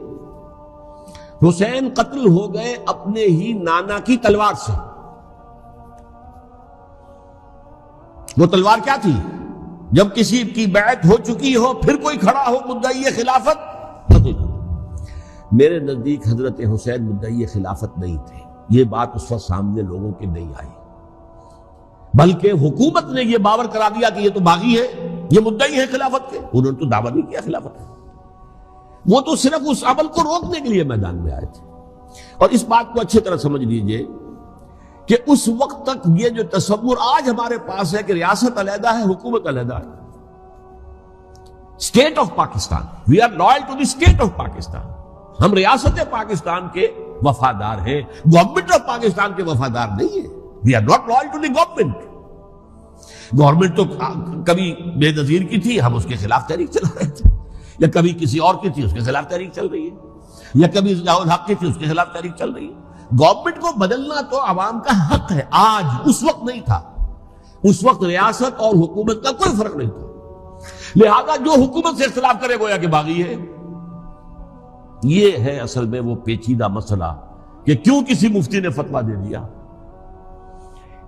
حسین قتل ہو گئے اپنے ہی نانا کی تلوار سے. وہ تلوار کیا تھی؟ جب کسی کی بیعت ہو چکی ہو پھر کوئی کھڑا ہو مدعی خلافت قتل کر دو۔ میرے نزدیک حضرت حسین مدعی خلافت نہیں تھے، یہ بات اس وقت سامنے لوگوں کے نہیں آئی، بلکہ حکومت نے یہ باور کرا دیا کہ یہ تو باغی ہے، یہ مدعی ہے خلافت کے۔ انہوں نے تو دعویٰ نہیں کیا خلافت کا، وہ تو صرف اس عمل کو روکنے کے لیے میدان میں آئے تھے۔ اور اس بات کو اچھی طرح سمجھ لیجئے کہ اس وقت تک یہ جو تصور آج ہمارے پاس ہے کہ ریاست علیحدہ ہے، حکومت علیحدہ ہے، state of Pakistan, we are loyal to the state of Pakistan, ہم ریاست پاکستان کے وفادار ہیں، گورنمنٹ آف پاکستان کے وفادار نہیں ہے، we are not loyal to the government. Government تو کبھی بے نظیر کی تھی، ہم اس کے خلاف تحریک چلا رہے تھے، یا کبھی کسی اور کی تھی، اس کے خلاف تحریک چل رہی ہے، یا کبھی ضیاء الحق کی تھی، اس کے خلاف تحریک چل رہی ہے۔ گورنمنٹ کو بدلنا تو عوام کا حق ہے، آج، اس وقت نہیں تھا۔ اس وقت ریاست اور حکومت کا کوئی فرق نہیں تھا، لہذا جو حکومت سے اختلاف کرے گویا کہ باغی ہے۔ یہ ہے اصل میں وہ پیچیدہ مسئلہ کہ کیوں کسی مفتی نے فتویٰ دے دیا،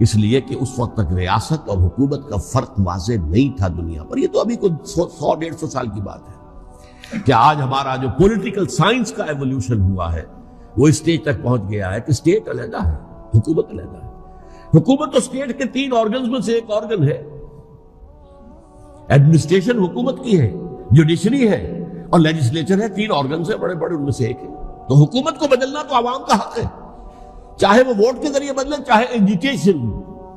اس لیے کہ اس وقت تک ریاست اور حکومت کا فرق واضح نہیں تھا دنیا پر۔ یہ تو ابھی کوئی 100-150 سال کی بات ہے کہ آج ہمارا جو پولیٹیکل سائنس کا ایولیوشن ہوا ہے وہ اس اسٹیج تک پہنچ گیا ہے کہ اسٹیٹ علیحدہ ہے، حکومت علیحدہ ہے۔ حکومت تو اسٹیٹ کے 3 آرگنز میں سے ایک آرگن ہے، ایڈمنسٹریشن حکومت کی ہے، جوڈیشری ہے اور لیجسلیچر ہے، 3 آرگنز ہیں بڑے بڑے، ان میں سے ایک ہے۔ تو حکومت کو بدلنا تو عوام کا حق ہے، چاہے وہ ووٹ کے ذریعے بدلیں، چاہے ایجیٹیشن،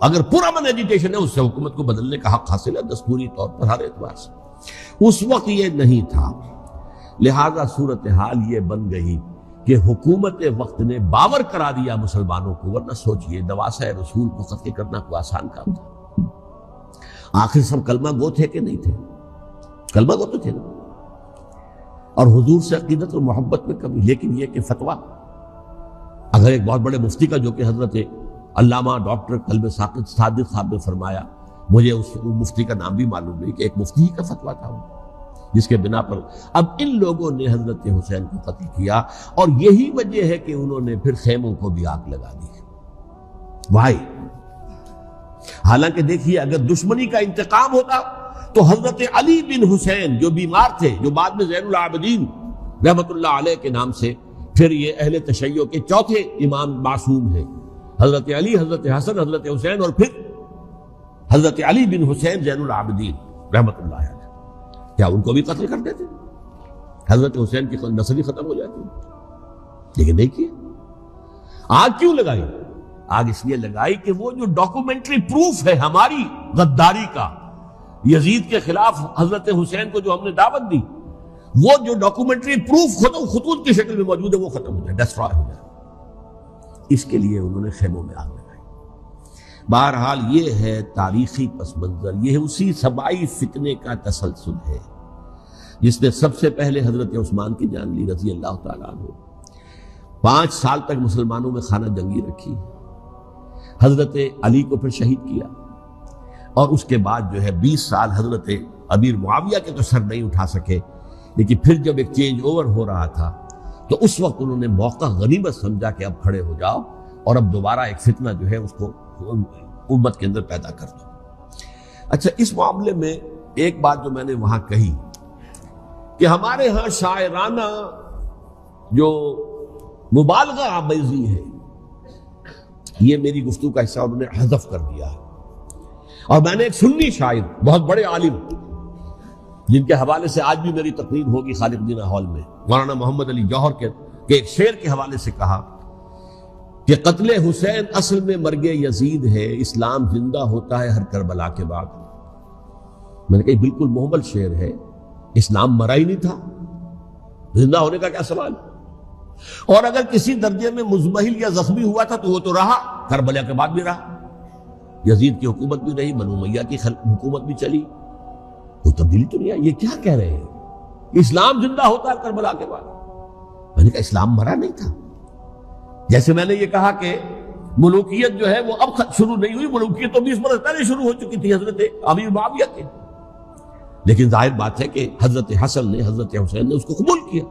اگر پرامن ایجیٹیشن ہے اس سے حکومت کو بدلنے کا حق حاصل ہے دستوری طور پر ہر اعتبار سے۔ اس وقت یہ نہیں تھا، لہذا صورتحال یہ بن گئی کہ حکومت وقت نے باور کرا دیا مسلمانوں کو، ورنہ سوچئے نواسہ رسول کو قتل کرنا کوئی آسان کام تھا؟ آخر سب کلمہ گو تھے کہ نہیں تھے؟ کلمہ گو تو تھے نا، اور حضور سے عقیدت اور محبت میں کمی، لیکن یہ کہ فتویٰ، اگر ایک بہت بڑے مفتی کا، جو کہ حضرت علامہ ڈاکٹر قلب صادق صاحب نے فرمایا، مجھے اس مفتی کا نام بھی معلوم نہیں، کہ ایک مفتی کا فتویٰ تھا جس کے بنا پر اب ان لوگوں نے حضرت حسین کو قتل کیا، اور یہی وجہ ہے کہ انہوں نے پھر خیموں کو بھی آگ لگا دی۔ وائی؟ حالانکہ دیکھیے، اگر دشمنی کا انتقام ہوتا تو حضرت علی بن حسین جو بیمار تھے، جو بعد میں زین العابدین رحمت اللہ علیہ کے نام سے پھر یہ اہل تشیع کے چوتھے امام معصوم ہیں، حضرت علی، حضرت حسن، حضرت حسین، اور پھر حضرت علی بن حسین زین العابدین رحمت اللہ علیہ، کیا ان کو بھی قتل کر دیتے؟ حضرت حسین کی نسل ہی ختم ہو جاتی، لیکن نہیں کیا۔ آگ کیوں لگائی؟ آگ اس لیے لگائی کہ وہ جو ڈاکومنٹری پروف ہے ہماری غداری کا یزید کے خلاف حضرت حسین کو جو ہم نے دعوت دی، وہ جو ڈاکومنٹری پروف خطوط کی شکل میں موجود ہے وہ ختم ہو جائے، ڈسٹرائے ہو جائے۔ اس کے لیے انہوں نے خیموں میں آگ لگائی۔ بہرحال یہ ہے تاریخی پس منظر، یہ اسی سبائی فتنے کا تسلسل ہے جس نے سب سے پہلے حضرت عثمان کی جان لی رضی اللہ تعالیٰ عنہ۔ 5 سال تک مسلمانوں میں خانہ جنگی رکھی، حضرت علی کو پھر شہید کیا، اور اس کے بعد جو ہے 20 سال حضرت امیر معاویہ کے تو سر نہیں اٹھا سکے، لیکن پھر جب ایک چینج اوور ہو رہا تھا تو اس وقت انہوں نے موقع غنیمت سمجھا کہ اب کھڑے ہو جاؤ اور اب دوبارہ ایک فتنہ جو ہے اس کو امت کے اندر پیدا کر دو۔ اچھا، اس معاملے میں ایک بات جو میں نے وہاں کہی کہ ہمارے ہاں شاعرانہ جو مبالغہ آمیزی ہے، یہ میری گفتگو کا حصہ انہوں نے حذف کر دیا ہے، اور میں نے ایک سنی شاعر، بہت بڑے عالم، جن کے حوالے سے آج بھی میری تقریر ہوگی خالق جناح ہال میں، مولانا محمد علی جوہر کے ایک شعر کے حوالے سے کہا کہ قتل حسین اصل میں مرگ یزید ہے، اسلام زندہ ہوتا ہے ہر کربلا کے بعد۔ میں نے کہا بالکل محمل شعر ہے، اسلام مرا ہی نہیں تھا، زندہ ہونے کا کیا سوال؟ اور اگر کسی درجے میں مزمحل یا زخمی ہوا تھا تو وہ تو رہا، کربلا کے بعد بھی رہا، یزید کی حکومت بھی رہی، بنو امیہ کی حکومت بھی چلی، کوئی تبدیلی تو نہیں آئی۔ یہ کیا کہہ رہے ہیں؟ اسلام زندہ ہوتا ہے کربلا کے بعد؟ میں نے کہا اسلام مرا نہیں تھا۔ جیسے میں نے یہ کہا کہ ملوکیت جو ہے وہ اب شروع نہیں ہوئی، ملوکیت تو 20 برس پہلے شروع ہو چکی تھی حضرت امیر معاویہ کے، لیکن ظاہر بات ہے کہ حضرت حسن نے، حضرت حسین نے اس کو قبول کیا،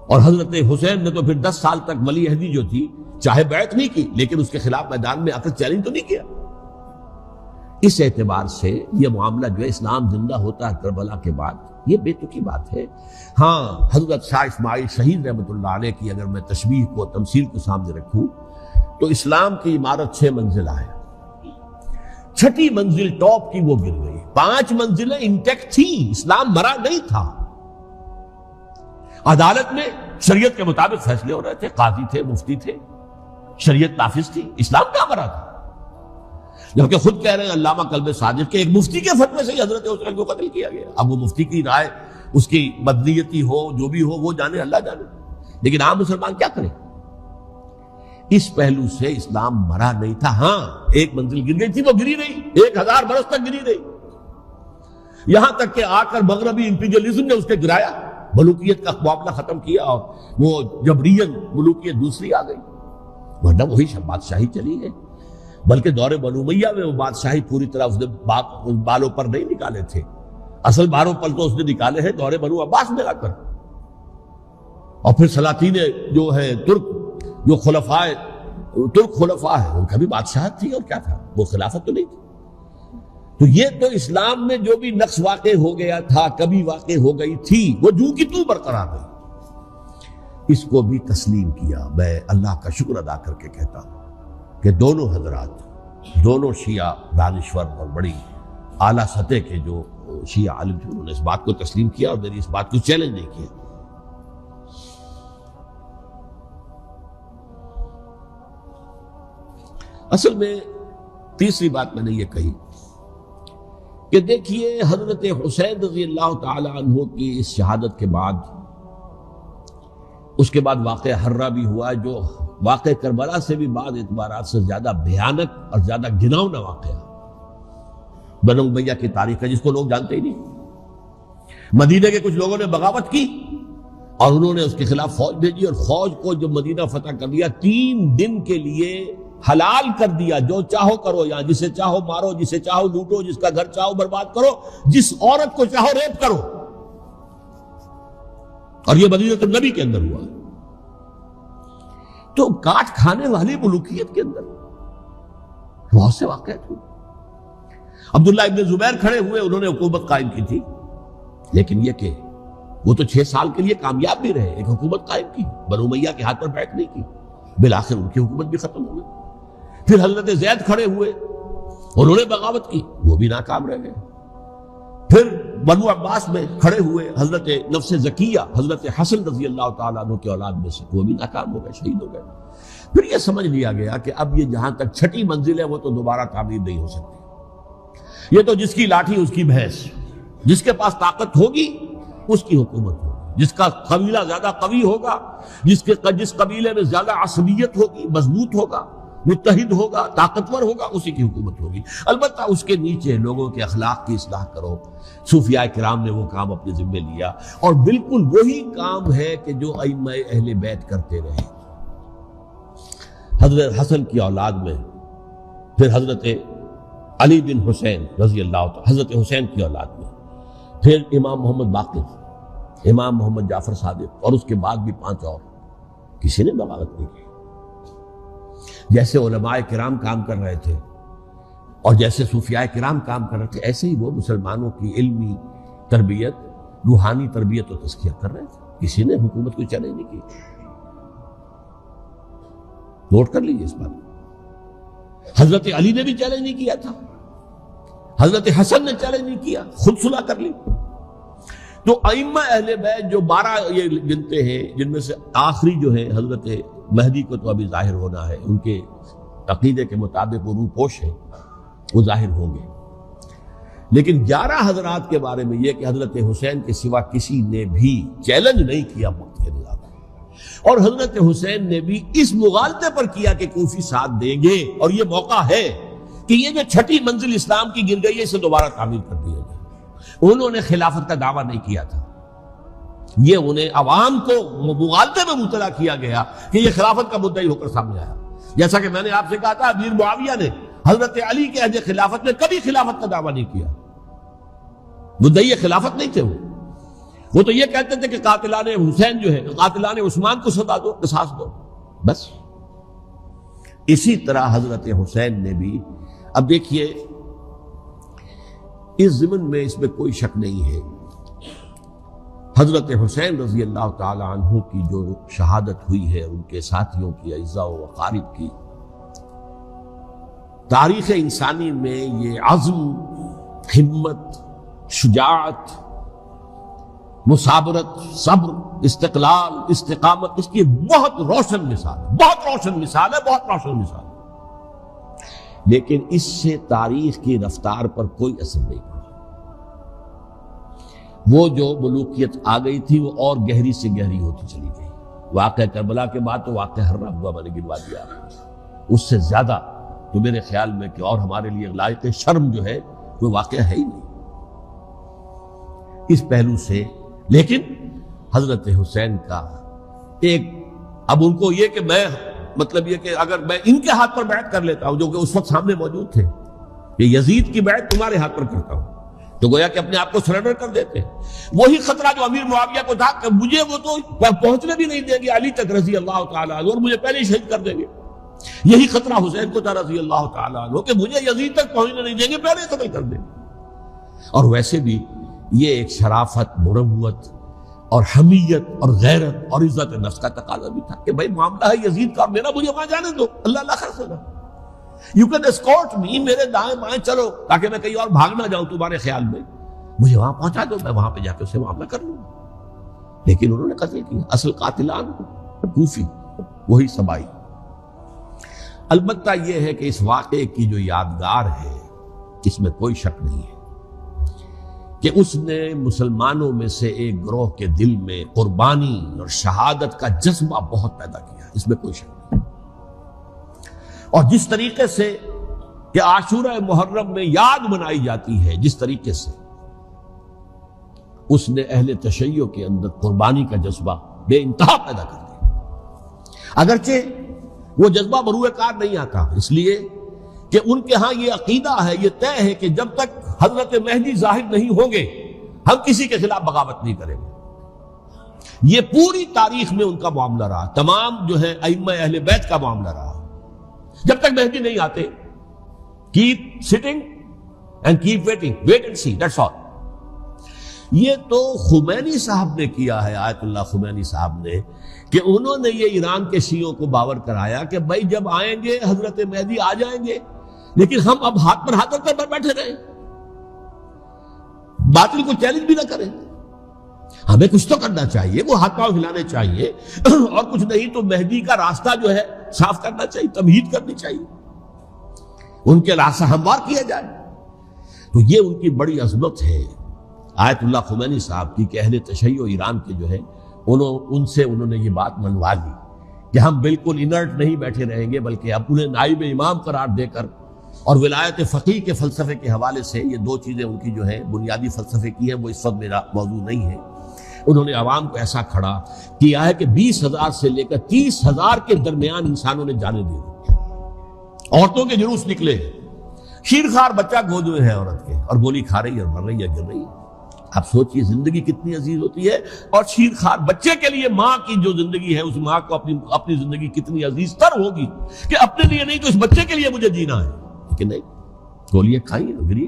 اور حضرت حسین نے تو پھر 10 سال تک ولی عہدی جو تھی چاہے بیعت نہیں کی، لیکن اس کے خلاف میدان میں آ کر چیلنج تو نہیں کیا۔ اس اعتبار سے یہ معاملہ جو ہے اسلام زندہ ہوتا ہے کربلا کے بعد یہ بے تکی بات ہے۔ ہاں حضرت شاہ اسماعیل شہید رحمۃ اللہ علیہ کی اگر میں تشبیہ کو تمثیل کو سامنے رکھوں تو اسلام کی عمارت 6 منزلہ ہے، 6ٹی منزل ٹاپ کی وہ گر گئی، 5 منزلیں انٹیکٹ تھیں، اسلام مرا نہیں تھا۔ عدالت میں شریعت کے مطابق فیصلے ہو رہے تھے، قاضی تھے، مفتی تھے، شریعت نافذ تھی، اسلام کہاں مرا تھا؟ جبکہ خود کہہ رہے ہیں علامہ کلب صادق کے ایک مفتی کے فتوے سے حضرت حسین کو قتل کیا گیا۔ اب وہ مفتی کی رائے، اس کی مدنیتی ہو جو بھی ہو وہ جانے، اللہ جانے، لیکن عام مسلمان کیا کریں؟ اس پہلو سے اسلام مرا نہیں تھا۔ ہاں ایک منزل گر گئی تھی، وہ گری نہیں، 1000 برس تک گری رہی، یہاں تک کہ آ کر مغربی امپیریلزم نے اس کے گرایا، ملوکیت کا معاملہ ختم کیا اور وہ جبرین ملوکیت دوسری آ گئی، ورنہ وہی بادشاہی چلی ہے۔ بلکہ دور بنو امیہ میں وہ بادشاہی پوری طرح اس نے بالوں پر نہیں نکالے تھے، اصل بالوں پر تو اس نے نکالے ہیں دور بنو عباس میں آ کر، اور پھر سلاطین جو ہے ترک، جو ترک خلفاء ہیں، ان کا بھی بادشاہت تھی، اور کیا تھا، وہ خلافت تو نہیں تھی۔ تو یہ تو اسلام میں جو بھی نقص واقع ہو گیا تھا، کبھی واقع ہو گئی تھی، وہ جو کی تو برقرار رہی، اس کو بھی تسلیم کیا۔ میں اللہ کا شکر ادا کر کے کہتا ہوں کہ دونوں حضرات، دونوں شیعہ دانشور اور بڑی اعلیٰ سطح کے جو شیعہ عالم تھے، انہوں نے اس بات کو تسلیم کیا اور میری اس بات کو چیلنج نہیں کیا۔ اصل میں تیسری بات میں نے یہ کہی کہ دیکھیے حضرت حسین رضی اللہ تعالی عنہ کی اس شہادت کے بعد، اس کے بعد واقعہ حرہ بھی ہوا، جو واقعہ کربلا سے بھی بعض اعتبارات سے زیادہ بھیانک اور زیادہ گھناؤنا واقعہ بنو امیہ کی تاریخ ہے، جس کو لوگ جانتے ہی نہیں۔ مدینہ کے کچھ لوگوں نے بغاوت کی اور انہوں نے اس کے خلاف فوج بھیجی، اور فوج کو جب مدینہ فتح کر لیا، 3 دن کے لیے حلال کر دیا، جو چاہو کرو، یہاں جسے چاہو مارو، جسے چاہو لوٹو، جس کا گھر چاہو برباد کرو، جس عورت کو چاہو ریپ کرو، اور یہ مدینہ النبی کے اندر ہوا۔ تو کاٹ کھانے والی ملوکیت کے اندر بہت سے واقعات ہوئے۔ عبداللہ ابن زبیر کھڑے ہوئے، انہوں نے حکومت قائم کی تھی، لیکن یہ کہ وہ تو 6 سال کے لیے کامیاب بھی رہے، ایک حکومت قائم کی، بنو امیہ کے ہاتھ پر بیٹھ نہیں کی، بالآخر ان کی حکومت بھی ختم ہو گئی۔ پھر حضرت زید کھڑے ہوئے، انہوں نے بغاوت کی، وہ بھی ناکام رہ گئے۔ پھر بنو عباس میں کھڑے ہوئے حضرت نفس زکیہ، حضرت حسن رضی اللہ تعالیٰ عنہ کے اولاد میں سے، وہ بھی ناکام ہو گئے، شہید ہو گئے۔ پھر یہ سمجھ لیا گیا کہ اب یہ جہاں تک 6ٹی منزل ہے وہ تو دوبارہ تعمیر نہیں ہو سکتی، یہ تو جس کی لاٹھی اس کی بھینس، جس کے پاس طاقت ہوگی اس کی حکومت ہوگی، جس کا قبیلہ زیادہ قوی ہوگا، جس قبیلے میں زیادہ عصبیت ہوگی، مضبوط ہوگا، متحد ہوگا، طاقتور ہوگا، اسی کی حکومت ہوگی۔ البتہ اس کے نیچے لوگوں کے اخلاق کی اصلاح کرو۔ صوفیاء کرام نے وہ کام اپنے ذمے لیا، اور بالکل وہی کام ہے کہ جو ائمہ اہل بیت کرتے رہے۔ حضرت حسن کی اولاد میں پھر حضرت علی بن حسین رضی اللہ تعالی، حضرت حسین کی اولاد میں پھر امام محمد باقر، امام محمد جعفر صادق، اور اس کے بعد بھی 5 اور، کسی نے بغاوت نہیں کی۔ جیسے علماء کرام کام کر رہے تھے اور جیسے صوفیاء کرام کام کر رہے تھے، ایسے ہی وہ مسلمانوں کی علمی تربیت، روحانی تربیت و تزکیہ کر رہے تھے، کسی نے حکومت کو چیلنج نہیں کی۔ نوٹ کر لیجیے اس بات۔ حضرت علی نے بھی چیلنج نہیں کیا تھا، حضرت حسن نے چیلنج نہیں کیا، خود صلح کر لی۔ تو ائمہ اہل بیت جو 12 یہ گنتے ہیں، جن میں سے آخری جو ہے حضرت مہدی کو تو ابھی ظاہر ہونا ہے، ان کے عقیدے کے مطابق وہ روح پوش ہیں، وہ ظاہر ہوں گے، لیکن 11 حضرات کے بارے میں یہ کہ حضرت حسین کے سوا کسی نے بھی چیلنج نہیں کیا وقت کے نظام میں، اور حضرت حسین نے بھی اس مغالطے پر کیا کہ کوفی ساتھ دیں گے، اور یہ موقع ہے کہ یہ جو 6ٹی منزل اسلام کی گر گئی ہے، اسے دوبارہ تعمیر کر دیا جائے۔ انہوں نے خلافت کا دعویٰ نہیں کیا تھا، یہ انہیں عوام کو مغالطے میں مبتلا کیا گیا کہ یہ خلافت کا مدعی ہو کر سامنے آیا۔ جیسا کہ میں نے آپ سے کہا تھا، امیر معاویہ نے حضرت علی کے عہد خلافت میں کبھی خلافت کا دعویٰ نہیں کیا، مدعی خلافت نہیں تھے وہ تو یہ کہتے تھے کہ قاتلان حسین جو ہے، قاتلان عثمان کو سزا دو، قصاص دو، بس۔ اسی طرح حضرت حسین نے بھی، اب دیکھیے اس ضمن میں اس میں کوئی شک نہیں ہے حضرت حسین رضی اللہ تعالی عنہ کی جو شہادت ہوئی ہے، ان کے ساتھیوں کی، اعزاء و اقارب کی، تاریخ انسانی میں یہ عزم، ہمت، شجاعت، مثابرت، صبر، استقلال، استقامت، اس کی بہت روشن مثال ہے، بہت روشن مثال ہے، بہت روشن مثال ہے۔ لیکن اس سے تاریخ کی رفتار پر کوئی اثر نہیں پڑا۔ وہ جو ملوکیت آ گئی تھی وہ اور گہری سے گہری ہوتی چلی گئی۔ واقعہ کربلا کے بعد تو واقعہ ہررا ہوا میں نے گنوا دیا، اس سے زیادہ تو میرے خیال میں کہ اور ہمارے لیے لائق شرم جو ہے وہ واقعہ ہے ہی نہیں اس پہلو سے۔ لیکن حضرت حسین کا ایک، اب ان کو یہ کہ میں مطلب یہ کہ اگر میں ان کے ہاتھ پر بیعت کر لیتا ہوں جو کہ اس وقت سامنے موجود تھے کہ یزید کی بیعت تمہارے ہاتھ پر کرتا ہوں، تو گویا کہ اپنے آپ کو سرنڈر کر دیتے۔ وہی خطرہ جو امیر معاویہ کو تھا کہ مجھے وہ تو پہنچنے بھی نہیں دیں گے علی تک رضی اللہ تعالیٰ عنہ، اور مجھے پہلے ہی شہید کر دیں گے۔ یہی خطرہ حسین کو تھا رضی اللہ تعالیٰ عنہ کہ مجھے یزید تک پہنچنے نہیں دیں گے، پہلے قتل کر دیں گے۔ اور ویسے بھی یہ ایک شرافت، مروت اور حمیت اور غیرت اور عزت نفس کا تقاضا بھی تھا کہ بھائی معاملہ ہے یزید کا، میرا مجھے وہاں جانے دو، اللہ اللہ خیر سے، یو کین اسکورٹ می، میرے دائیں بائیں چلو تاکہ میں کہیں اور بھاگ نہ جاؤں تمہارے خیال میں، مجھے وہاں پہنچا دو، میں وہاں پہ جا کے اسے معاملہ کر لوں گا۔ لیکن انہوں نے قتل کیا، اصل قاتلان کوفی، وہی سبائی۔ البتہ یہ ہے کہ اس واقعے کی جو یادگار ہے اس میں کوئی شک نہیں ہے کہ اس نے مسلمانوں میں سے ایک گروہ کے دل میں قربانی اور شہادت کا جذبہ بہت پیدا کیا، اس میں کوئی شک نہیں۔ اور جس طریقے سے کہ عاشورہ محرم میں یاد منائی جاتی ہے، جس طریقے سے اس نے اہل تشیع کے اندر قربانی کا جذبہ بے انتہا پیدا کر دیا، اگرچہ وہ جذبہ بروئے کار نہیں آتا، اس لیے کہ ان کے ہاں یہ عقیدہ ہے، یہ طے ہے کہ جب تک حضرت مہدی ظاہر نہیں ہوں گے ہم کسی کے خلاف بغاوت نہیں کریں گے۔ یہ پوری تاریخ میں ان کا معاملہ رہا، تمام جو ہے ائمہ اہل بیت کا معاملہ رہا، جب تک مہدی نہیں آتے keep sitting and keep waiting, wait and see, that's all. یہ تو خمینی صاحب نے کیا ہے، آیت اللہ خمینی صاحب نے، کہ انہوں نے یہ ایران کے شیعوں کو باور کرایا کہ بھائی جب آئیں گے حضرت مہدی آ جائیں گے، لیکن ہم اب ہاتھ پر ہاتھ رکھ کر بیٹھے رہیں، باطل کو چیلنج بھی نہ کریں، ہمیں کچھ تو کرنا چاہیے، وہ ہاتھ پاؤں ہلانے چاہیے، اور کچھ نہیں تو مہدی کا راستہ جو ہے صاف کرنا چاہیے، تمہید کرنی چاہیے، ان کے راستہ ہموار کیا جائے۔ تو یہ ان کی بڑی عظمت ہے آیت اللہ خمینی صاحب کی کہ اہل تشیع ایران کے جو ہے ان سے انہوں نے یہ بات منوا لی کہ ہم بالکل انرٹ نہیں بیٹھے رہیں گے، بلکہ اب انہیں نائب امام قرار دے کر اور ولایت فقیہ کے فلسفے کے حوالے سے، یہ دو چیزیں ان کی جو ہے بنیادی فلسفے کی ہیں، وہ اس وقت میرا موضوع نہیں ہے، انہوں نے عوام کو ایسا کھڑا کیا ہے کہ 20,000 سے لے کر 30,000 کے درمیان انسانوں نے جانے دی، عورتوں کے جلوس نکلے، شیرخوار بچہ گود میں ہے عورت کے، اور گولی کھا رہی ہے اور مر رہی ہے، گر رہی ہے۔ آپ سوچئے زندگی کتنی عزیز ہوتی ہے، اور شیرخوار بچے کے لیے ماں کی جو زندگی ہے، اس ماں کو اپنی زندگی کتنی عزیز تر ہوگی کہ اپنے لیے نہیں تو اس بچے کے لیے مجھے جینا ہے، لیکن نہیں، گولیاں کھائیں اور گری۔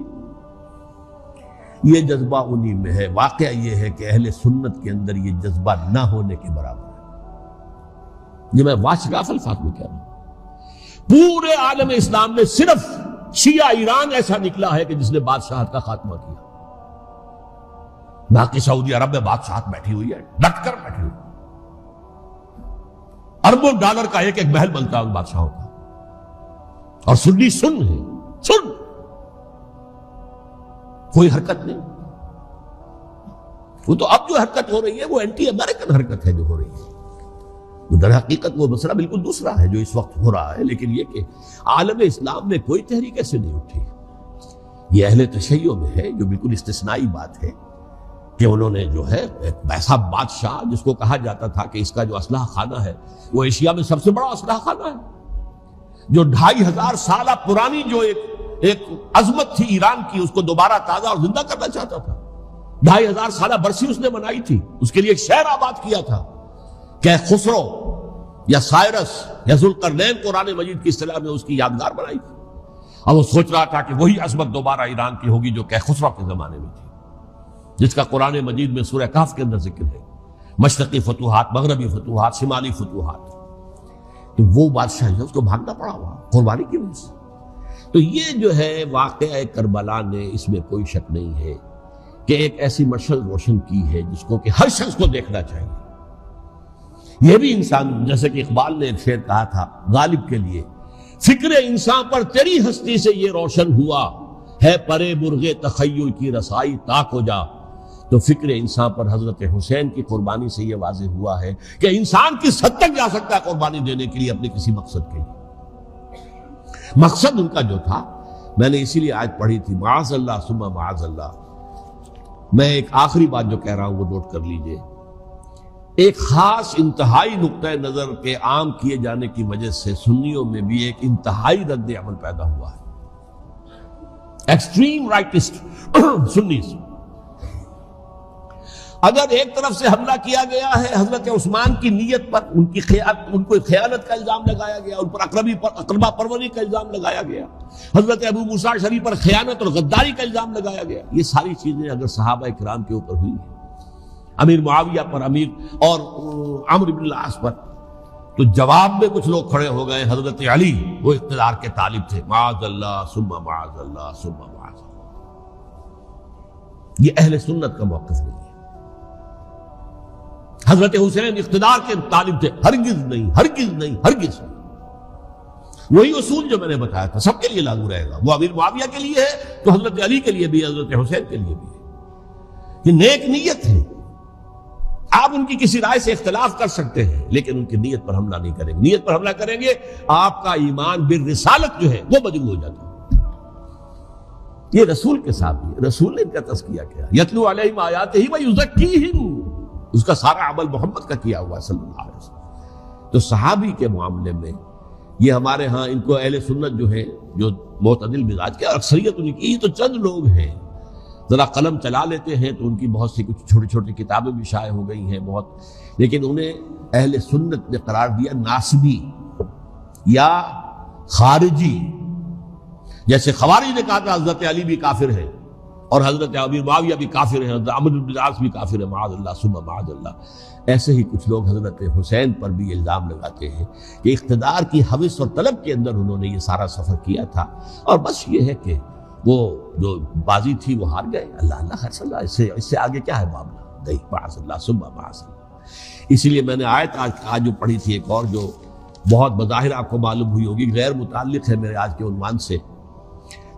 یہ جذبہ انہی میں ہے۔ واقعہ یہ ہے کہ اہل سنت کے اندر یہ جذبہ نہ ہونے کے برابر ہے۔ یہ میں واشگاف الفاظ میں کہہ رہا ہوں، پورے عالم اسلام میں صرف شیعہ ایران ایسا نکلا ہے کہ جس نے بادشاہت کا خاتمہ کیا، باقی سعودی عرب میں بادشاہت بیٹھی ہوئی ہے، ڈٹ کر بیٹھی ہوئی، اربوں ڈالر کا ایک ایک محل بنتا ہے ان بادشاہوں کا، اور سنی سن ہے، سن، کوئی حرکت نہیں۔ وہ تو اب جو حرکت ہو رہی ہے وہ اینٹی امریکن حرکت ہے جو ہو رہی ہے، در حقیقت وہ مسئلہ بالکل دوسرا ہے جو اس وقت ہو رہا ہے، لیکن یہ کہ عالم اسلام میں کوئی تحریک ایسے نہیں اٹھی۔ یہ اہل تشیع میں ہے جو بالکل استثنائی بات ہے کہ انہوں نے جو ہے ایک ایسا بادشاہ جس کو کہا جاتا تھا کہ اس کا جو اسلحہ خانہ ہے وہ ایشیا میں سب سے بڑا اسلحہ خانہ ہے، جو 2500 سالہ پرانی جو ایک عظمت تھی ایران کی، اس کو دوبارہ تازہ اور زندہ کرنا چاہتا تھا۔ 2500 سالہ برسی اس نے منائی تھی، اس کے لیے ایک شہر آباد کیا تھا کہ خسرو یا سائرس یا ذوالقرنین قرآن مجید کی اصطلاح میں اس کی یادگار بنائی تھی، اور وہ سوچ رہا تھا کہ وہی عظمت دوبارہ ایران کی ہوگی جو کہ خسرو کے زمانے میں تھی، جس کا قرآن مجید میں سورہ کہف کے اندر ذکر ہے، مشرقی فتوحات، مغربی فتوحات، شمالی فتوحات، تو وہ بادشاہ جو اس کو بھاگنا پڑا ہوا قربانی کی وجہ سے۔ تو یہ جو ہے واقعہ کربلا نے، اس میں کوئی شک نہیں ہے کہ ایک ایسی مشعل روشن کی ہے جس کو کہ ہر شخص کو دیکھنا چاہیے۔ یہ بھی انسان، جیسے کہ اقبال نے ایک شعر کہا تھا غالب کے لیے، فکر انسان پر تیری ہستی سے یہ روشن ہوا ہے، پرے مرغ تخیل کی رسائی تاک ہو جا۔ تو فکر انسان پر حضرت حسین کی قربانی سے یہ واضح ہوا ہے کہ انسان کس حد تک جا سکتا ہے قربانی دینے کے لیے اپنے کسی مقصد کے لیے۔ مقصد ان کا جو تھا، میں نے اسی لیے آج پڑھی تھی، معاذ اللہ ثم معاذ اللہ۔ میں ایک آخری بات جو کہہ رہا ہوں وہ نوٹ کر لیجئے، ایک خاص انتہائی نقطۂ نظر کے عام کیے جانے کی وجہ سے سنیوں میں بھی ایک انتہائی رد عمل پیدا ہوا ہے۔ ایکسٹریم رائٹسٹ سنیز، اگر ایک طرف سے حملہ کیا گیا ہے حضرت عثمان کی نیت پر، ان کو خیانت کا الزام لگایا گیا، ان پر اقربا پروری کا الزام لگایا گیا، حضرت ابو موسیٰ شریف پر خیانت اور غداری کا الزام لگایا گیا، یہ ساری چیزیں اگر صحابہ کرام کے اوپر ہوئی ہیں، امیر معاویہ پر، امیر اور عمرو بن العاص پر، تو جواب میں کچھ لوگ کھڑے ہو گئے، حضرت علی وہ اقتدار کے طالب تھے، معاذ اللہ ثم معاذ اللہ ثم معاذ اللہ۔ یہ اہل سنت کا موقف نہیں ہے۔ حضرت حسین اقتدار کے طالب تھے، ہرگز نہیں، ہرگز نہیں، ہرگز نہیں۔ وہی اصول جو میں نے بتایا تھا سب کے لیے لاگو رہے گا، وہ امیر معاویہ کے لیے ہے تو حضرت علی کے لیے بھی، حضرت حسین کے لیے بھی ہے۔ یہ نیک نیت ہے، آپ ان کی کسی رائے سے اختلاف کر سکتے ہیں لیکن ان کی نیت پر حملہ نہیں کریں گے۔ نیت پر حملہ کریں گے آپ کا ایمان بالرسالت جو ہے وہ مجروح ہو جاتا ہے۔ یہ رسول کے ساتھ بھی، رسول نے ان کا تزکیہ کیا، یتلو علیہم آیاتہ ویزکیہم، اس کا سارا عمل محمد کا کیا ہوا صلی اللہ علیہ وسلم۔ تو صحابی کے معاملے میں یہ ہمارے ہاں ان کو اہل سنت جو ہے، جو معتدل مزاج کے، اکثریت ان کی، تو چند لوگ ہیں ذرا قلم چلا لیتے ہیں تو ان کی بہت سی کچھ چھوٹی چھوٹی کتابیں بھی شائع ہو گئی ہیں بہت، لیکن انہیں اہل سنت نے قرار دیا ناسبی یا خارجی۔ جیسے خوارج نے کہا تھا حضرت علی بھی کافر ہے اور حضرت امیر معاویہ بھی کافر ہے، حضرت عمرو بن العاص بھی کافر ہے، معاذ اللہ ثم معاذ اللہ۔ ایسے ہی کچھ لوگ حضرت حسین پر بھی الزام لگاتے ہیں کہ اقتدار کی ہوس اور طلب کے اندر انہوں نے یہ سارا سفر کیا تھا، اور بس یہ ہے کہ وہ جو بازی تھی وہ ہار گئے، اللہ اللہ خیر صلی اللہ، اس سے آگے کیا ہے معاملہ، نہیں، معاذ اللہ ثم معاذ اللہ۔ اسی لیے میں نے آیت آج جو پڑھی تھی ایک اور جو بہت بظاہر آپ کو معلوم ہوئی ہوگی، غیر متعلق ہے میرے آج کے عنوان سے،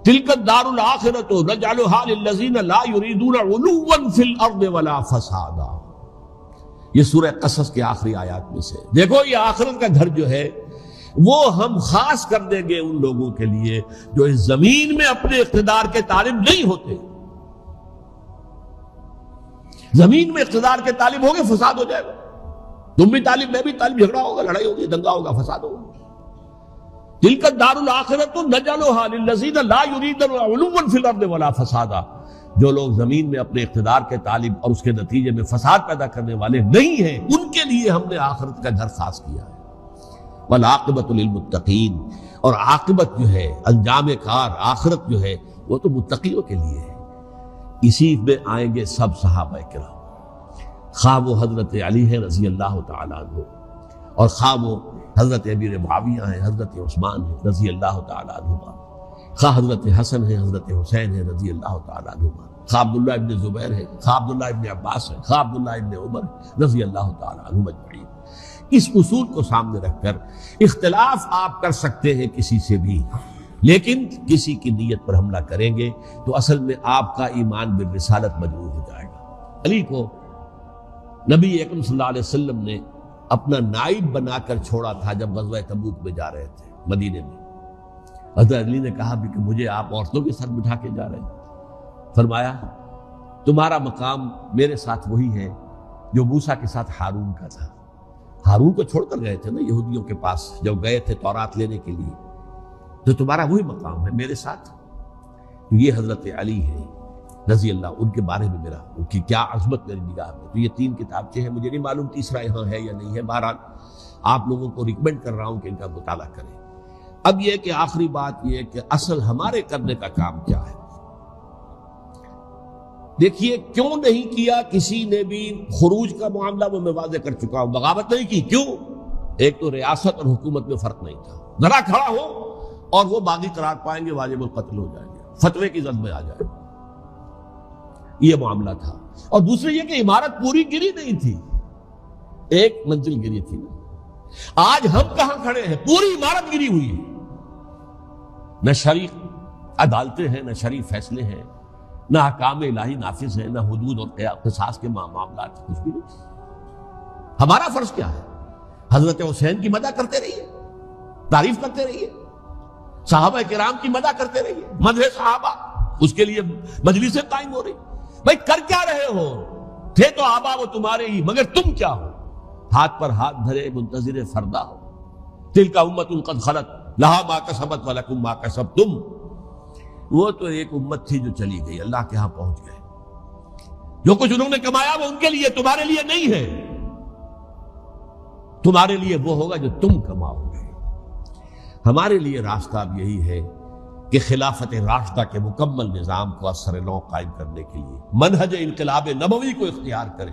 تلک الدار الآخرۃ نجعلھا للذین لا یریدون علوا فی الارض ولا فسادا۔ یہ سورہ قصص کے آخری آیات میں سے، دیکھو یہ آخرت کا گھر جو ہے وہ ہم خاص کر دیں گے ان لوگوں کے لیے جو اس زمین میں اپنے اقتدار کے طالب نہیں ہوتے۔ زمین میں اقتدار کے طالب ہوگے فساد ہو جائے گا، تم بھی طالب میں بھی طالب، جھگڑا ہوگا، لڑائی ہوگی، دنگا ہوگا، فساد ہوگا۔ تلک الدار الآخرۃ نجعلھا للذین لا یریدون علوا فی الارض ولا فسادا۔ جو لوگ زمین میں اپنے اقتدار کے طالب اور اس کے نتیجے میں فساد پیدا کرنے والے نہیں ہیں، ان کے لیے ہم نے آخرت کا گھر خاص کیا ہے۔ والعاقبۃ للمتقین، اور عاقبت جو ہے، انجام کار، آخرت جو ہے وہ تو متقیوں کے لیے ہے۔ اسی میں آئیں گے سب صحابہ کرام، خواہ وہ حضرت علی ہے رضی اللہ تعالیٰ عنہ، اور خواہ وہ حضرت امیر معاویہ ہیں، حضرت عثمان ہیں رضی اللہ تعالیٰ عنہما، خواہ حضرت حسن ہے، حضرت حسین ہے رضی اللہ تعالیٰ عنہما، خواہ عبداللہ ابن زبیر ہے، خواہ عبداللہ ابن عباس ہے، خواہ عبداللہ ابن عمر رضی اللہ تعالیٰ عنہم اجمعین۔ اس اصول کو سامنے رکھ کر اختلاف آپ کر سکتے ہیں کسی سے بھی، لیکن کسی کی نیت پر حملہ کریں گے تو اصل میں آپ کا ایمان بالرسالت مجروح ہو جائے گا۔ علی کو نبی اکرم صلی اللہ علیہ وسلم نے اپنا نائب بنا کر چھوڑا تھا جب غزوہ تبوک میں جا رہے تھے مدینے میں۔ حضرت علی نے کہا بھی کہ مجھے آپ عورتوں کے ساتھ بٹھا کے جا رہے ہیں، فرمایا تمہارا مقام میرے ساتھ وہی ہے جو موسیٰ کے ساتھ ہارون کا تھا۔ ہارون کو چھوڑ کر گئے تھے نا یہودیوں کے پاس جب گئے تھے تورات لینے کے لیے، تو تمہارا وہی مقام ہے میرے ساتھ۔ تو یہ حضرت علی ہے رضی اللہ، ان کے بارے میں میرا، ان کی کیا عظمت میری نگاہ میں۔ تو یہ 3 کتابچے ہیں، مجھے نہیں معلوم تیسرا یہاں ہے یا نہیں ہے، بہرحال آپ لوگوں کو ریکمینڈ کر رہا ہوں کہ ان کا مطالعہ کریں۔ اب یہ کہ آخری بات یہ کہ اصل ہمارے کرنے کا کام کیا ہے۔ دیکھیے کیوں نہیں کیا کسی نے بھی خروج کا معاملہ وہ میں واضح کر چکا ہوں، بغاوت نہیں کی. کیوں؟ ایک تو ریاست اور حکومت میں فرق نہیں تھا. ذرا کھڑا ہو اور وہ باغی قرار پائیں گے، واجب القتل ہو جائیں گے، فتوے کی زد میں آ جائے. یہ معاملہ تھا. اور دوسرے یہ کہ عمارت پوری گری نہیں تھی، ایک منزل گری تھی. آج ہم کہاں کھڑے ہیں؟ پوری عمارت گری ہوئی ہے. نہ شرعی عدالتیں ہیں، نہ شرعی فیصلے ہیں، نہ احکام الہی نافذ ہیں، نہ حدود اور قصاص کے معاملات، کچھ بھی نہیں. ہمارا فرض کیا ہے؟ حضرت حسین کی مدح کرتے رہیے، تعریف کرتے رہیے، صحابہ کرام کی مدح کرتے رہیے، مدح صحابہ، اس کے لیے مجلسیں قائم ہو رہی. بھائی کر کیا رہے ہو؟ تھے تو آبا وہ تمہارے ہی، مگر تم کیا ہو؟ ہاتھ پر ہاتھ دھرے منتظر فردا ہو. تلک امۃ قد خلت لہا ما کسبت ولکم ما کسبتم. وہ تو ایک امت تھی جو چلی گئی، اللہ کے ہاں پہنچ گئے. جو کچھ انہوں نے کمایا وہ ان کے لیے، تمہارے لیے نہیں ہے. تمہارے لیے وہ ہوگا جو تم کماؤ گے. ہمارے لیے راستہ اب یہی ہے کہ خلافت راشدہ کے مکمل نظام کو اثر نو قائم کرنے کے لیے منہج انقلاب نبوی کو اختیار کریں.